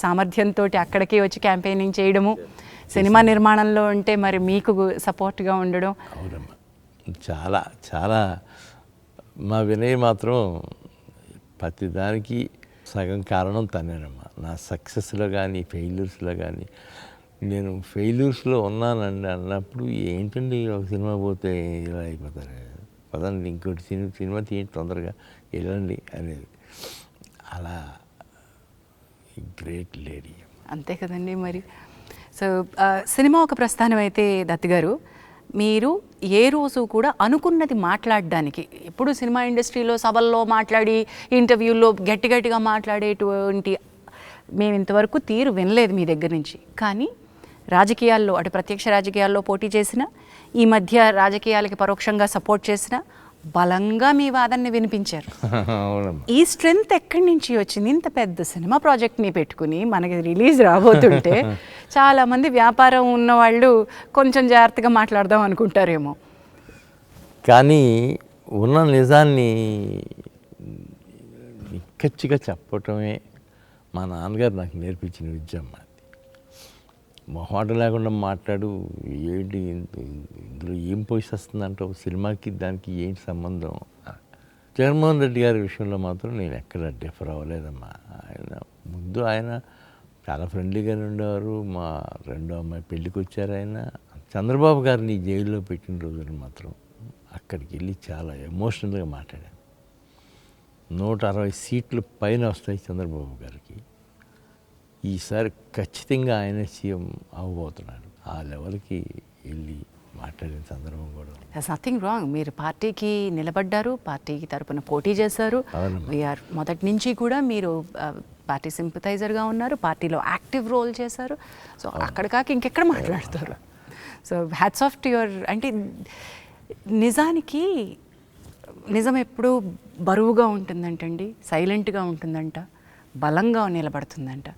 సామర్థ్యంతో అక్కడికి వచ్చి క్యాంపెయినింగ్ చేయడము, సినిమా నిర్మాణంలో ఉంటే మరి మీకు సపోర్ట్గా ఉండడం.
అవునమ్మా, చాలా చాలా. మా వినయ్ మాత్రం ప్రతిదానికి సగం కారణం తనేనమ్మా. నా సక్సెస్లో కానీ ఫెయిల్యూర్స్లో కానీ. నేను ఫెయిల్యూర్స్లో ఉన్నానండి అన్నప్పుడు, ఏంటండి ఒక సినిమా పోతే ఇలా అయిపోతారు, పదండి ఇంకోటి సినిమా తీయండి తొందరగా వెళ్ళండి అనేది. అలా గ్రేట్ లేడీ.
అంతే కదండి. మరి సో సినిమా ఒక ప్రస్థానం అయితే దత్ గారు, మీరు ఏ రోజు కూడా అనుకున్నది మాట్లాడడానికి, ఎప్పుడు సినిమా ఇండస్ట్రీలో సభల్లో మాట్లాడి ఇంటర్వ్యూల్లో గట్టిగా మాట్లాడేటువంటి మేము ఇంతవరకు తీరు వినలేదు మీ దగ్గర నుంచి. కానీ రాజకీయాల్లో, అటు ప్రత్యక్ష రాజకీయాల్లో పోటీ చేసిన, ఈ మధ్య రాజకీయాలకి పరోక్షంగా సపోర్ట్ చేసిన, బలంగా మీ వాదనని వినిపించారు. ఈ స్ట్రెంగ్త్ ఎక్కడి నుంచి వచ్చింది? ఇంత పెద్ద సినిమా ప్రాజెక్ట్ని పెట్టుకుని మనకి రిలీజ్ రాబోతుంటే చాలామంది వ్యాపారం ఉన్నవాళ్ళు కొంచెం జాగ్రత్తగా మాట్లాడదాం అనుకుంటారేమో.
కానీ ఉన్న నిజాన్ని నిక్కచ్చిగా చెప్పటమే మా నాన్నగారు నాకు నేర్పించిన విద్య అమ్మా. మొహాట లేకుండా మాట్లాడు, ఏంటి ఇందులో ఏం పోసి వస్తుందంటావు, సినిమాకి దానికి ఏంటి సంబంధం. జగన్మోహన్ రెడ్డి గారి విషయంలో మాత్రం నేను ఎక్కడ డిఫర్ అవ్వలేదమ్మా. ముందు ఆయన చాలా ఫ్రెండ్లీగానే ఉండేవారు. మా రెండో అమ్మాయి పెళ్ళికి వచ్చారు ఆయన. చంద్రబాబు గారిని జైల్లో పెట్టిన రోజున మాత్రం అక్కడికి వెళ్ళి చాలా ఎమోషనల్గా మాట్లాడాను. 160 సీట్లు పైన వస్తాయి చంద్రబాబు గారికి. ఈసారి ఖచ్చితంగా ఆయన సీఎం అవ్వబోతున్నాడు. ఆ లెవెల్కి వెళ్ళి మాట్లాడిన సందర్భం కూడా.
That's nothing wrong. మీరు పార్టీకి నిలబడ్డారు, పార్టీకి తరపున పోటీ చేశారు. వీఆర్ మొదటి నుంచి కూడా మీరు పార్టీ సింపథైజర్గా ఉన్నారు, పార్టీలో యాక్టివ్ రోల్ చేశారు. సో అక్కడ కాక ఇంకెక్కడ మాట్లాడతారు? So hats off to your. అంటే నిజానికి నిజం ఎప్పుడూ బరువుగా ఉంటుందంటండి, సైలెంట్గా ఉంటుందంట, బలంగా నిలబడుతుందంట.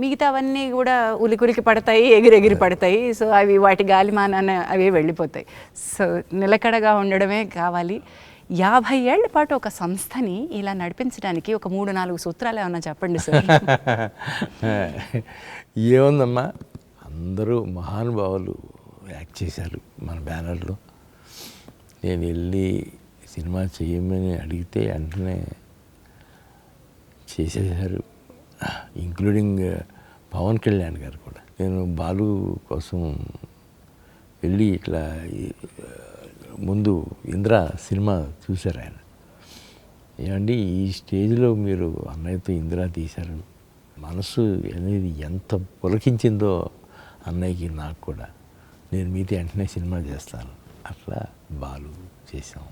మిగతావన్నీ కూడా ఉలికులికి పడతాయి, ఎగిరెగిరి పడతాయి. సో అవి వాటి గాలిమానాన అవే వెళ్ళిపోతాయి. సో నిలకడగా ఉండడమే కావాలి. 50 ఏళ్ల పాటు ఒక సంస్థని ఇలా నడిపించడానికి ఒక 3-4 సూత్రాలు ఏమన్నా చెప్పండి సార్.
ఏముందమ్మా, అందరూ మహానుభావులు యాక్ట్ చేశారు మన బ్యానర్లో. నేను వెళ్ళి సినిమా చేయమని అడిగితే వెంటనే చేసేసారు, ఇంక్లూడింగ్ పవన్ కళ్యాణ్ గారు కూడా. నేను బాలు కోసం వెళ్ళి ఇట్లా ముందు ఇంద్ర సినిమా చూశారు ఆయన. ఏమండి ఈ స్టేజ్లో మీరు అన్నయ్యతో ఇంద్ర తీశారు, మనసు అనేది ఎంత పులకించిందో అన్నయ్యకి నాకు కూడా, నేను మీతో వెంటనే సినిమా చేస్తాను, అట్లా బాలు చేసాము.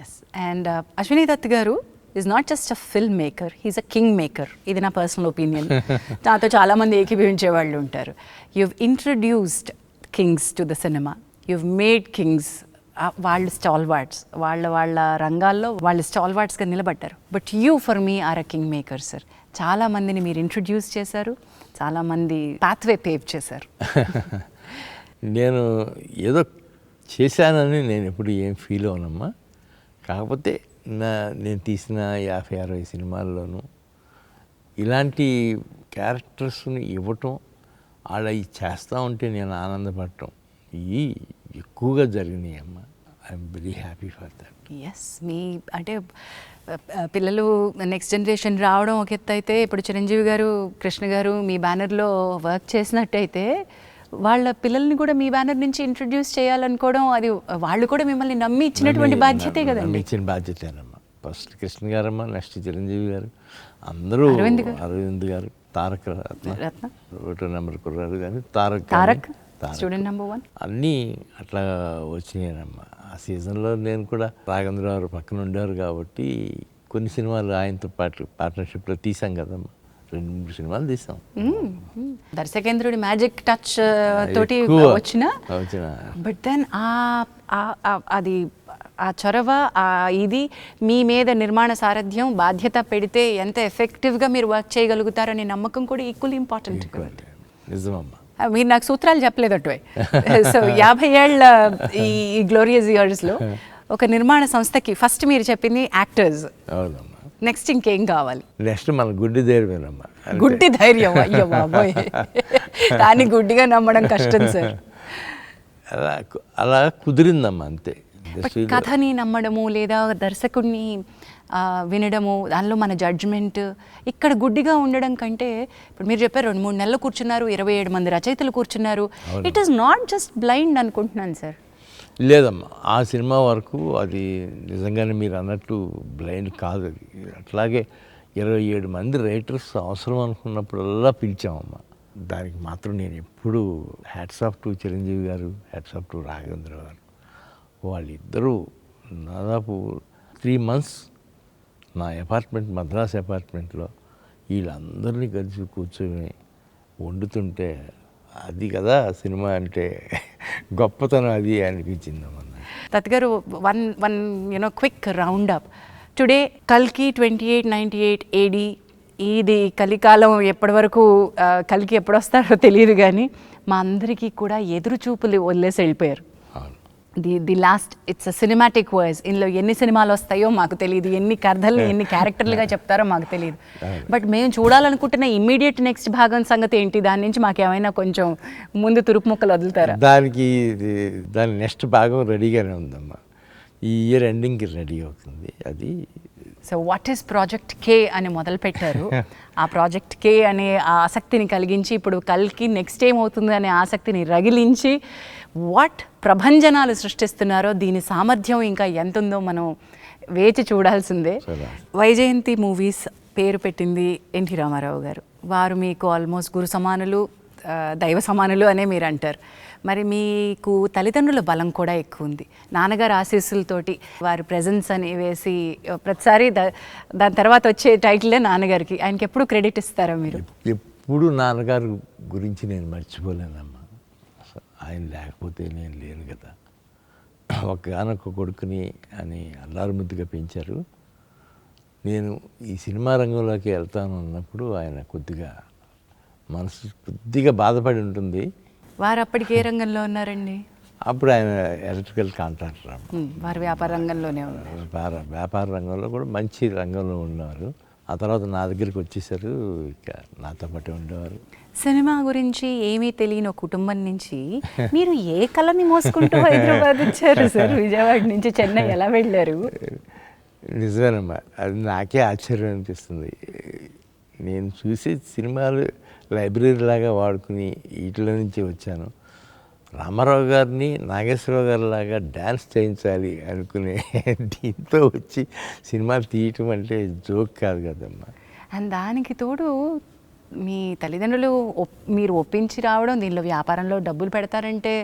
ఎస్. అండ్ అశ్విని దత్ గారు is not just a film maker, he is a king maker. ఇది నా పర్సనల్ ఒపీనియన్. నాతో చాలామంది ఏకీభవించే వాళ్ళు ఉంటారు. You've introduced kings to the cinema, you've made kings. వాళ్ళు స్టాల్వార్డ్స్, వాళ్ళ రంగాల్లో వాళ్ళు స్టాల్వార్డ్స్గా నిలబడ్డారు. But you for me are a king maker sir. చాలామందిని మీరు ఇంట్రడ్యూస్ చేశారు, చాలామంది పాత్వే పేవ్ చేశారు.
నేను ఏదో చేశానని నేను ఎప్పుడు ఏం ఫీల్ అవనమ్మా. కాకపోతే నేను తీసిన 50-60 సినిమాల్లోనూ ఇలాంటి క్యారెక్టర్స్ని ఇవ్వటం, వాళ్ళ ఇది చేస్తూ ఉంటే నేను ఆనందపడటం, ఇవి ఎక్కువగా జరిగినాయి అమ్మ. I'm very happy for that.
Yes. మీ అంటే పిల్లలు నెక్స్ట్ జనరేషన్ రావడం ఒక ఎత్తు అయితే, ఇప్పుడు చిరంజీవి గారు, కృష్ణ గారు మీ బ్యానర్లో వర్క్ చేసినట్టయితే వాళ్ళ పిల్లల్ని కూడా మీ బ్యానర్ నుంచి ఇంట్రడ్యూస్ చేయాలనుకోవడం, అది వాళ్ళు కూడా మిమ్మల్ని నమ్మి ఇచ్చినటువంటి బాధ్యతే కదండి.
ఇచ్చిన బాధ్యతేనమ్మా. ఫస్ట్ కృష్ణ గారమ్మ, నెక్స్ట్ చిరంజీవి గారు, అందరూ అరవింద్ గారు, తారక రత్న, 1 నెంబర్ కుర్రారు కానీ తారక్
స్టూడెంట్ నెంబర్ 1
అన్నీ అట్లా వచ్చినాయనమ్మా. ఆ సీజన్లో నేను కూడా రాఘవేంద్ర గారు పక్కన ఉండేవారు కాబట్టి కొన్ని సినిమాలు ఆయనతో పాటు పార్ట్నర్షిప్లో తీసాం కదమ్మా. 2-3 సినిమాలు తీసాం.
దర్శకేంద్రుడి మ్యాజిక్ టచ్ తోటి వచ్చిన, బట్ దెన్ అది ఆ చొరవ, ఇది మీ మీద నిర్మాణ సారథ్యం, బాధ్యత పెడితే ఎంత ఎఫెక్టివ్గా మీరు వర్క్ చేయగలుగుతారనే నమ్మకం కూడా ఈక్వల్లీ ఇంపార్టెంట్.
నిజమమ్మా.
మీరు నాకు సూత్రాలు చెప్పలేదు అటువై. సో 50 ఏళ్ళ ఈ గ్లోరియస్ ఇయర్స్లో ఒక నిర్మాణ సంస్థకి ఫస్ట్ మీరు చెప్పింది యాక్టర్స్.
అవునమ్మా.
నెక్స్ట్ ఇంకేం కావాలి?
నెక్స్ట్ మన గుడ్డి ధైర్యమేనమ్మా.
గుడ్డి ధైర్యం, అయ్యో బాబోయ్, దాన్ని గుడ్డిగా నమ్మడం కష్టం సార్.
అలా కుదిరిందమ్మా అంతే.
కథని నమ్మడము లేదా దర్శకుడిని వినడము, దానిలో మన జడ్జ్మెంట్, ఇక్కడ గుడ్డిగా ఉండడం కంటే, ఇప్పుడు మీరు చెప్పారు 2-3 నెలలు కూర్చున్నారు, 27 మంది రచయితలు కూర్చున్నారు. It is not just blind అనుకుంటున్నాను సార్.
లేదమ్మా, ఆ సినిమా వరకు అది నిజంగానే మీరు అన్నట్టు బ్లైండ్ కాదు. అది అట్లాగే 27 మంది రైటర్స్ అవసరం అనుకున్నప్పుడల్లా పిలిచామమ్మా. దానికి మాత్రం నేను ఎప్పుడు హ్యాట్స్ ఆఫ్ టు చిరంజీవి గారు, హ్యాట్స్ ఆఫ్ టు రాఘవేంద్ర గారు. వాళ్ళిద్దరూ దాదాపు 3 months నా అపార్ట్మెంట్, మద్రాస్ అపార్ట్మెంట్లో వీళ్ళందరినీ కలిసి కూర్చొని వండుతుంటే, అది కదా సినిమా అంటే గొప్పతనం, అది అనిపించిందమ్మా.
తత్గారు, one quick round up. Today కల్కి 2898 AD, ఇది కలికాలం. ఎప్పటి వరకు కల్కి ఎప్పుడు వస్తారో తెలియదు, కానీ మా అందరికీ కూడా ఎదురు చూపులు వదిలేసి వెళ్ళిపోయారు. The last, it's a cinematic verse. ఇందులో ఎన్ని సినిమాలు వస్తాయో మాకు తెలియదు, ఎన్ని కథలు, ఎన్ని క్యారెక్టర్లుగా చెప్తారో మాకు తెలియదు. బట్ మేము చూడాలనుకుంటున్న ఇమ్మీడియట్ నెక్స్ట్ భాగం సంగతి ఏంటి? దాని నుంచి మాకు ఏమైనా కొంచెం ముందు తురుపు ముక్కలు వదులుతారా?
దాని నెక్స్ట్ భాగం రెడీగానే ఉందమ్మా. ఈ ఇయర్ ఎండింగ్కి రెడీ అవుతుంది అది.
సో వాట్ ఈస్ ప్రాజెక్ట్ కే అని మొదలుపెట్టారు. ఆ ప్రాజెక్ట్ కే అనే ఆసక్తిని కలిగించి, ఇప్పుడు కల్కి నెక్స్ట్ ఏమవుతుంది అనే ఆసక్తిని రగిలించి, వాట్ ప్రభంజనాలు సృష్టిస్తున్నారో, దీని సామర్థ్యం ఇంకా ఎంత ఉందో మనం వేచి చూడాల్సిందే. వైజయంతి మూవీస్ పేరు పెట్టింది ఎన్టీ రామారావు గారు. వారు మీకు ఆల్మోస్ట్ గురు సమానులు, దైవ సమానులు అనే మీరు అంటారు. మరి మీకు తల్లిదండ్రుల బలం కూడా ఎక్కువ ఉంది. నాన్నగారు ఆశీస్సులతోటి వారి ప్రెజెన్స్ అని వేసి ప్రతిసారి దాని తర్వాత వచ్చే టైటిలే నాన్నగారికి. ఆయనకి ఎప్పుడు క్రెడిట్ ఇస్తారా మీరు?
ఎప్పుడు నాన్నగారు గురించి నేను మర్చిపోలేనమ్మా. ఆయన లేకపోతే నేను లేను కదా. ఒకగానొక కొడుకుని అని అల్లారుముద్దుగా పెంచారు. నేను ఈ సినిమా రంగంలోకి వెళ్తాను అన్నప్పుడు ఆయన కొద్దిగా మనసు కొద్దిగా బాధపడి ఉంటుంది.
వారు అప్పటికి ఏ రంగంలో ఉన్నారండి?
అప్పుడు ఆయన ఎలక్ట్రికల్ కాంట్రాక్టర్.
వారు వ్యాపార రంగంలోనే ఉన్నారు.
వ్యాపార రంగంలో కూడా మంచి రంగంలో ఉన్నారు. ఆ తర్వాత నా దగ్గరికి వచ్చేసారు, ఇక నాతో పాటు ఉండేవారు.
సినిమా గురించి ఏమీ తెలియని ఒక కుటుంబం నుంచి మీరు ఏ కళని మోసుకుంటూ హైదరాబాద్ వచ్చారు సార్? విజయవాడ నుంచి చెన్నై ఎలా వెళ్ళారు?
నిజమేనమ్మా, అది నాకే ఆశ్చర్యం అనిపిస్తుంది. నేను చూసే సినిమాలు లైబ్రరీ లాగా వాడుకుని వీటిలో నుంచి వచ్చాను. రామారావు గారిని నాగేశ్వరరావు గారి లాగా డ్యాన్స్ చేయించాలి అనుకునే దీంతో వచ్చి సినిమాలు తీయటం అంటే జోక్ కాదు కదమ్మా.
అండ్ దానికి తోడు మీ తల్లిదండ్రులు మీరు ఒప్పించి రావడం, దీనిలో వ్యాపారంలో డబ్బులు పెడతారంటే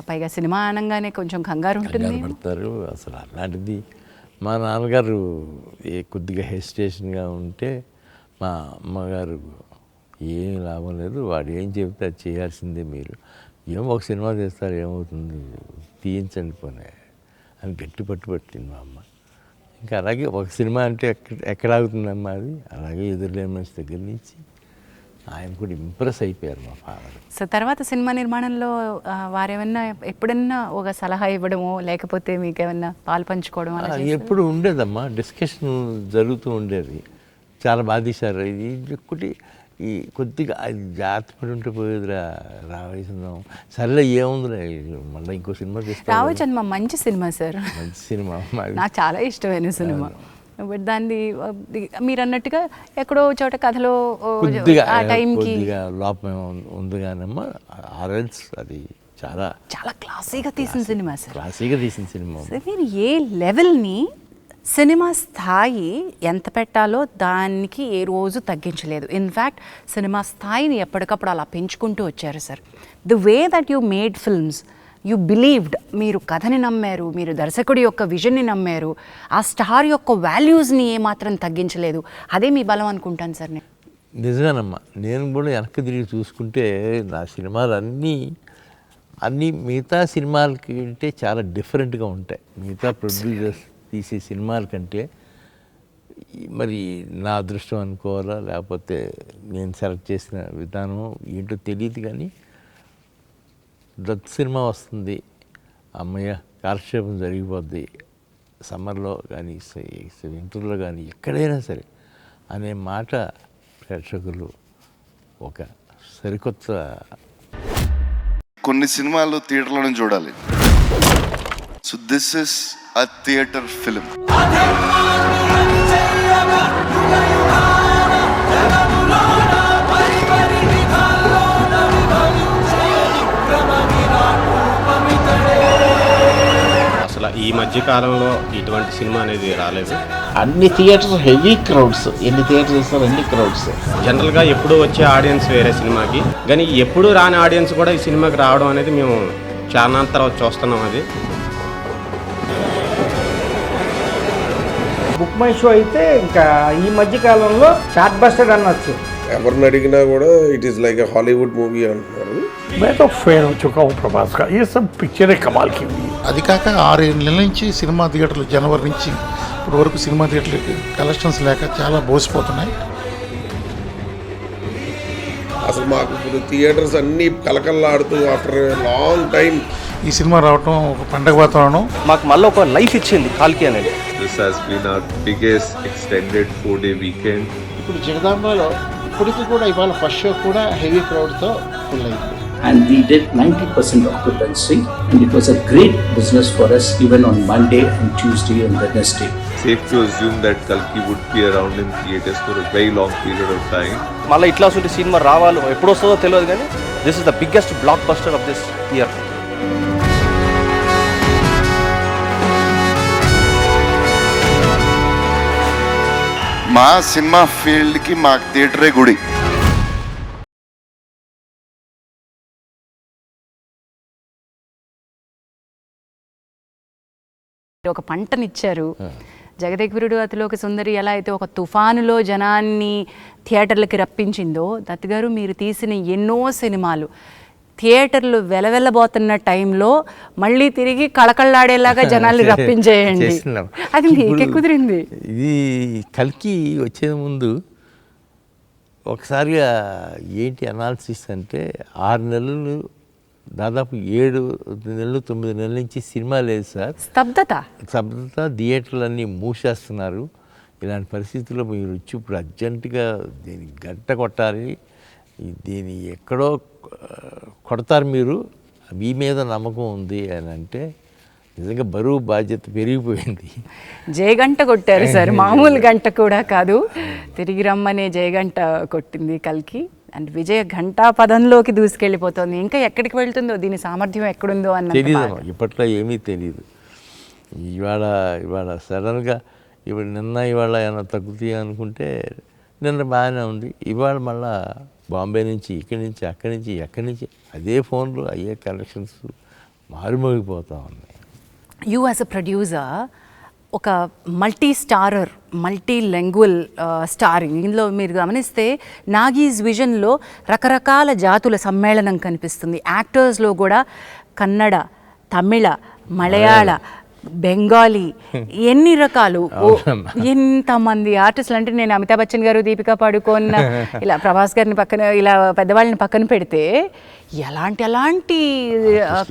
పైగా సినిమా అనగానే కొంచెం కంగారు ఉంటుంది.
పెడతారు అసలు. అలాంటిది మా నాన్నగారు కొద్దిగా హెసిటేషన్గా ఉంటే మా అమ్మగారు ఏం లాభం లేదు, వాడు ఏం చెబితే అది చేయాల్సిందే, మీరు ఏమో ఒక సినిమా చేస్తారు ఏమవుతుంది తీయించండి పోనీ అని గట్టి పట్టుబట్టింది మా అమ్మ. ఇంకా అలాగే ఒక సినిమా అంటే ఎక్కడ ఆగుతుందమ్మా అది. అలాగే ఎదురులేని మనిషి దగ్గర నుంచి ఆయన కూడా ఇంప్రెస్ అయిపోయారు మా ఫాదర్.
సో తర్వాత సినిమా నిర్మాణంలో వారేమన్నా ఎప్పుడన్నా ఒక సలహా ఇవ్వడమో లేకపోతే మీకు ఏమన్నా పాలు పంచుకోవడం అలా
ఎప్పుడు ఉండేదమ్మా, డిస్కషన్ జరుగుతూ ఉండేది. చాలా బాగా తీశారు, ఇది ఒకటి ఈ కొద్దిగా అది జాగ్రత్త పడి ఉంటే పోయేదిరా రావేసిందాం, సరేలే ఏముందిరా మళ్ళీ ఇంకో సినిమా తీస్తాం.
రావచ్చండి, మా మంచి సినిమా సార్,
మంచి సినిమా,
నాకు చాలా ఇష్టమైన సినిమా. బట్ దాన్ని మీరు అన్నట్టుగా ఎక్కడో చోట కథలో ఆ టైంకి
లోపం ఉంది కానమ్మా. ఆర్ఎల్స్ అది చాలా
చాలా క్లాసీగా తీసిన సినిమా సార్.
క్లాసీగా తీసిన సినిమా.
మీరు ఏ లెవెల్ని సినిమా స్థాయి ఎంత పెట్టాలో దానికి ఏ రోజు తగ్గించలేదు. ఇన్ఫ్యాక్ట్ సినిమా స్థాయిని ఎప్పటికప్పుడు అలా పెంచుకుంటూ వచ్చారు sir. The way that you made films, you believed, మీరు కథని నమ్మారు, మీరు దర్శకుడి యొక్క విజన్ని నమ్మారు, ఆ స్టార్ యొక్క వాల్యూస్ని ఏమాత్రం తగ్గించలేదు. అదే మీ బలం అనుకుంటాను సార్. నేను
నిజమేనమ్మా, నేను కూడా వెనక్కి తిరిగి చూసుకుంటే నా సినిమాలు అన్నీ మిగతా సినిమాల కంటే చాలా డిఫరెంట్గా ఉంటాయి. మిగతా ప్రొడ్యూసర్స్ తీసే సినిమాల కంటే మరి నా అదృష్టం అనుకోవాలా లేకపోతే నేను సెలెక్ట్ చేసిన విధానం ఏంటో తెలియదు, కానీ దత్ సినిమా వస్తుంది, అమ్మయ్య కాలక్షేపం జరిగిపోద్ది, సమ్మర్లో కానీ వింటర్లో కానీ ఎక్కడైనా సరే అనే మాట ప్రేక్షకులు ఒక సరికొత్త.
కొన్ని సినిమాలు థియేటర్లోనే చూడాలి. So this is a theater film.
అసలు ఈ మధ్య కాలంలో ఇటువంటి సినిమా అనేది రాలేదు.
అన్ని థియేటర్స్ హెవీ క్రౌడ్స్, ఎన్ని థియేటర్స్ ఇస్తారు అన్ని క్రౌడ్స్.
జనరల్గా ఎప్పుడు వచ్చే ఆడియన్స్ వేరే సినిమాకి, కానీ ఎప్పుడు రాని ఆడియన్స్ కూడా ఈ సినిమాకి రావడం అనేది మేము చాలా తర్వాత చూస్తున్నాం. అది
బుక్ మై షో అయితే ఇంకా ఈ మధ్య కాలంలో చాట్ బస్టర్ అనొచ్చు.
ఎవరిని అడిగినా కూడా it is like a Hollywood movie అంటున్నారు.
मैं तो फैन हो चुका हूँ प्रभास का, ये सब पिक्चरें कमाल की हुई.
అది కాక 6 నెలల నుంచి సినిమా థియేటర్లు జనవరి నుంచి ఇప్పుడు వరకు సినిమా థియేటర్లకి కలెక్షన్స్ లేక చాలా బోసిపోతున్నాయి.
అసలు మాకు ఇప్పుడు థియేటర్స్ అన్ని కలకల్లాడుతూ ఆఫ్టర్ లాంగ్ టైం
ఈ సినిమా రావటం ఒక పండగ వాతావరణం.
మాకు మళ్ళీ ఒక లైఫ్ ఇచ్చింది కాల్కి అనేది.
This has been our biggest extended 4-day weekend.
ఇప్పుడు జగదాంబలో ఇప్పటికీ కూడా ఇవాళ ఫస్ట్ షో కూడా హెవీ క్రౌడ్తో ఫుల్ అయింది.
And we did 90% occupancy, and it was a great business for us even on Monday and Tuesday and Wednesday.
Safe to assume that Kalki would be around in theaters for a very long period of time.
మళ్ళీ ఇట్లా cinema రావాలో ఎప్పుడు వస్తుందో తెలియదు, కానీ this is the biggest block buster of this year.
మా cinema ఫీల్డ్కి మాకు థియేటరే గుడి.
ఒక పంటనిచ్చారు. జగదేకవీరుడు అతిలోక సుందరి ఎలా అయితే ఒక తుఫానులో జనాన్ని థియేటర్లకి రప్పించిందో, దత్ గారు మీరు తీసిన ఎన్నో సినిమాలు థియేటర్లు వెలవెల్లబోతున్న టైంలో మళ్ళీ తిరిగి కళకళలాడేలాగా జనాల్ని రప్పించేయండి.
చేస్తున్నాం.
అది మీకే కుదిరింది.
ఇది కల్కి వచ్చే ముందు ఒకసారిగా ఏంటి అనాలిసిస్ అంటే 6 నెలలు దాదాపు 7 నెలలు 9 నెలల నుంచి సినిమా లేదు సార్. స్తబ్దత, థియేటర్లన్నీ మూసేస్తున్నారు. ఇలాంటి పరిస్థితుల్లో మీరు వచ్చి ఇప్పుడు అర్జెంటుగా దీన్ని గంట కొట్టాలి, దీన్ని ఎక్కడో కొడతారు మీరు, మీ మీద నమ్మకం ఉంది అని అంటే నిజంగా బరువు బాధ్యత పెరిగిపోయింది.
జయగంట కొట్టారు సార్, మామూలు గంట కూడా కాదు. తిరిగి రమ్మనే జయగంట కొట్టింది కల్కి. అండ్ విజయ ఘంటా పదంలోకి దూసుకెళ్ళిపోతుంది. ఇంకా ఎక్కడికి వెళ్తుందో, దీని సామర్థ్యం ఎక్కడుందో అన్న
తెలియదు, ఇప్పట్లో ఏమీ తెలియదు. ఇవాళ సడన్గా ఇవాళ ఏమైనా తగ్గుతాయి అనుకుంటే నిన్న బాగానే ఉంది, ఇవాళ మళ్ళా బాంబే నుంచి ఇక్కడి నుంచి ఎక్కడి నుంచి అదే ఫోన్లు అయ్యే కనెక్షన్స్ మారుమోగిపోతూ ఉన్నాయి.
యూ యాజ్ అ ప్రొడ్యూసర్ ఒక multi starrer, multi language starring. ఇందులో మీరు గమనిస్తే నాగీస్ విజన్లో రకరకాల జాతుల సమ్మేళనం కనిపిస్తుంది. యాక్టర్స్లో కూడా కన్నడ, తమిళ, మలయాళ, బెంగాలీ, ఎన్ని రకాలు, ఎంతమంది ఆర్టిస్టులు. అంటే నేను అమితాబ్ బచ్చన్ గారు, దీపికా పడుకోన్, ఇలా ప్రభాస్ గారిని పక్కన, ఇలా పెద్దవాళ్ళని పక్కన పెడితే ఎలాంటి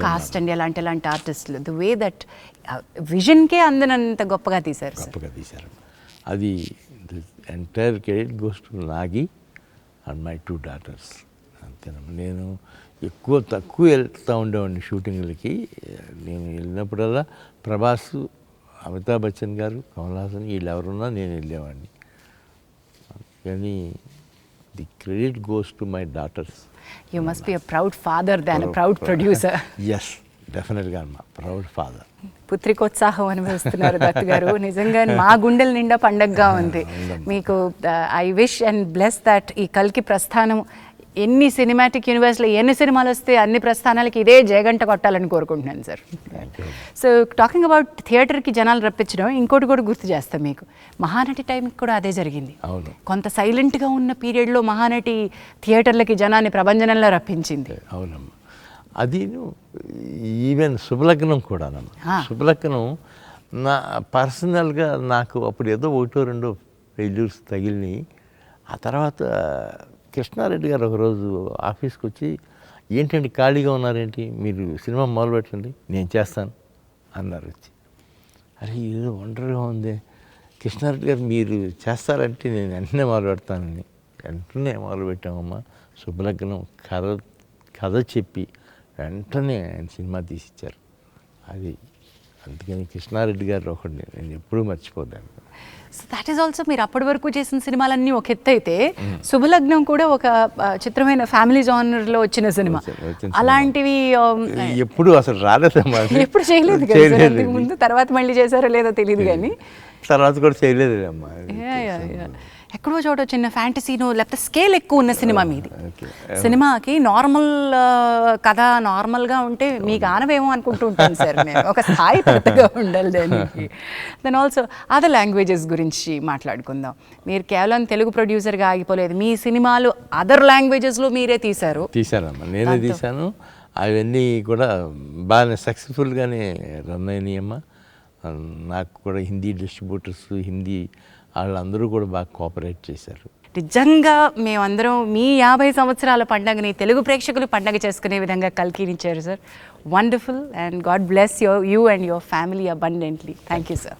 కాస్ట్ అండి, ఎలాంటి ఆర్టిస్టులు. ది వే దట్ విజన్కే అందనంత గొప్పగా తీశారు.
అది entire credit goes to Nagi and my 2 daughters. అంతేనమ్మా. నేను తక్కువ వెళ్తూ ఉండేవాడిని షూటింగ్లకి. నేను వెళ్ళినప్పుడల్లా ప్రభాస్, అమితాబ్ బచ్చన్ గారు, కమల్ హాసన్ వీళ్ళు ఎవరున్నా నేను వెళ్ళేవాడిని. కానీ the credit goes to my daughters.
You must be a proud father than a proud producer.
Yes, డెఫినెట్గా అమ్మా, ప్రౌడ్ ఫాదర్.
పుత్రికోత్సాహం అనుభవిస్తున్నారు దత్ గారు. నిజంగా మా గుండెల నిండా పండగగా ఉంది మీకు. I wish and bless that ఈ కల్కి ప్రస్థానం ఎన్ని సినిమాటిక్ యూనివర్స్లో ఎన్ని సినిమాలు వస్తే అన్ని ప్రస్థానాలకి ఇదే జయగంట కొట్టాలని కోరుకుంటున్నాను సార్. సో టాకింగ్ అబౌట్ థియేటర్కి జనాలు రప్పించడం, ఇంకోటి కూడా గుర్తు చేస్తాం మీకు, మహానటి టైంకి కూడా అదే జరిగింది. కొంత సైలెంట్గా ఉన్న పీరియడ్లో మహానటి థియేటర్లకి జనాన్ని ప్రభంజనంలో రప్పించింది.
అవునమ్మా. అది ఈవెన్ శుభలగ్నం కూడానమ్మా. శుభలగ్నం నా పర్సనల్గా నాకు అప్పుడు ఏదో 1-2 ఫెయిల్యూర్స్ తగిలినాయి. ఆ తర్వాత కృష్ణారెడ్డి గారు ఒకరోజు ఆఫీస్కి వచ్చి, ఏంటండి ఖాళీగా ఉన్నారేంటి, మీరు సినిమా మొదలు పెట్టండి, నేను చేస్తాను అన్నారు వచ్చి. అరే ఏదో వండర్గా ఉంది కృష్ణారెడ్డి గారు, మీరు చేస్తారంటే నేను వెంటనే మొదలు పెడతానని. వెంటనే మొదలు పెట్టామమ్మా. శుభలగ్నం కథ చెప్పి వెంటనే ఆయన సినిమా తీసిచ్చారు. అది అందుకని కృష్ణారెడ్డి గారు ఒకటి నేను ఎప్పుడూ మర్చిపోతాను.
సో దాట్ ఈస్ ఆల్సో మీరు అప్పటి వరకు చేసిన సినిమాలన్నీ ఒక ఎత్తు అయితే, శుభలగ్నం కూడా ఒక చిత్రమైన ఫ్యామిలీ జానర్లో వచ్చిన సినిమా. అలాంటివి
ఎప్పుడు అసలు రాలేదమ్మా,
ఎప్పుడు చేయలేదు కదా ముందు. తర్వాత మళ్ళీ చేశారో లేదో తెలియదు కానీ
తర్వాత కూడా చేయలేదు అమ్మా.
ఎక్కడో చోట చిన్న ఫ్యాంటసీను లేకపోతే స్కేల్ ఎక్కువ ఉన్న సినిమా మీది. సినిమాకి నార్మల్ కథ నార్మల్గా ఉంటే మీకు ఆనవేమో అనుకుంటూ ఉంటాను సార్ నేను. ఒక స్థాయి పెద్దగా ఉండాలి దానికి. దెన్ ఆల్సో అదర్ లాంగ్వేజెస్ గురించి మాట్లాడుకుందాం. మీరు కేవలం తెలుగు ప్రొడ్యూసర్గా ఆగిపోలేదు, మీ సినిమాలు అదర్ లాంగ్వేజెస్లో మీరే తీశారమ్మా.
నేనే తీశాను. అవన్నీ కూడా బాగానే సక్సెస్ఫుల్గానే రన్ అయినాయమ్మా. నాకు కూడా హిందీ డిస్ట్రిబ్యూటర్స్, హిందీ వాళ్ళందరూ కూడా బాగా కోఆపరేట్ చేశారు.
నిజంగా మేమందరం మీ 50 సంవత్సరాల పండుగని తెలుగు ప్రేక్షకులు పండుగ చేసుకునే విధంగా కల్కినిచ్చారు sir. Wonderful and God bless you and your family abundantly. Thank you sir.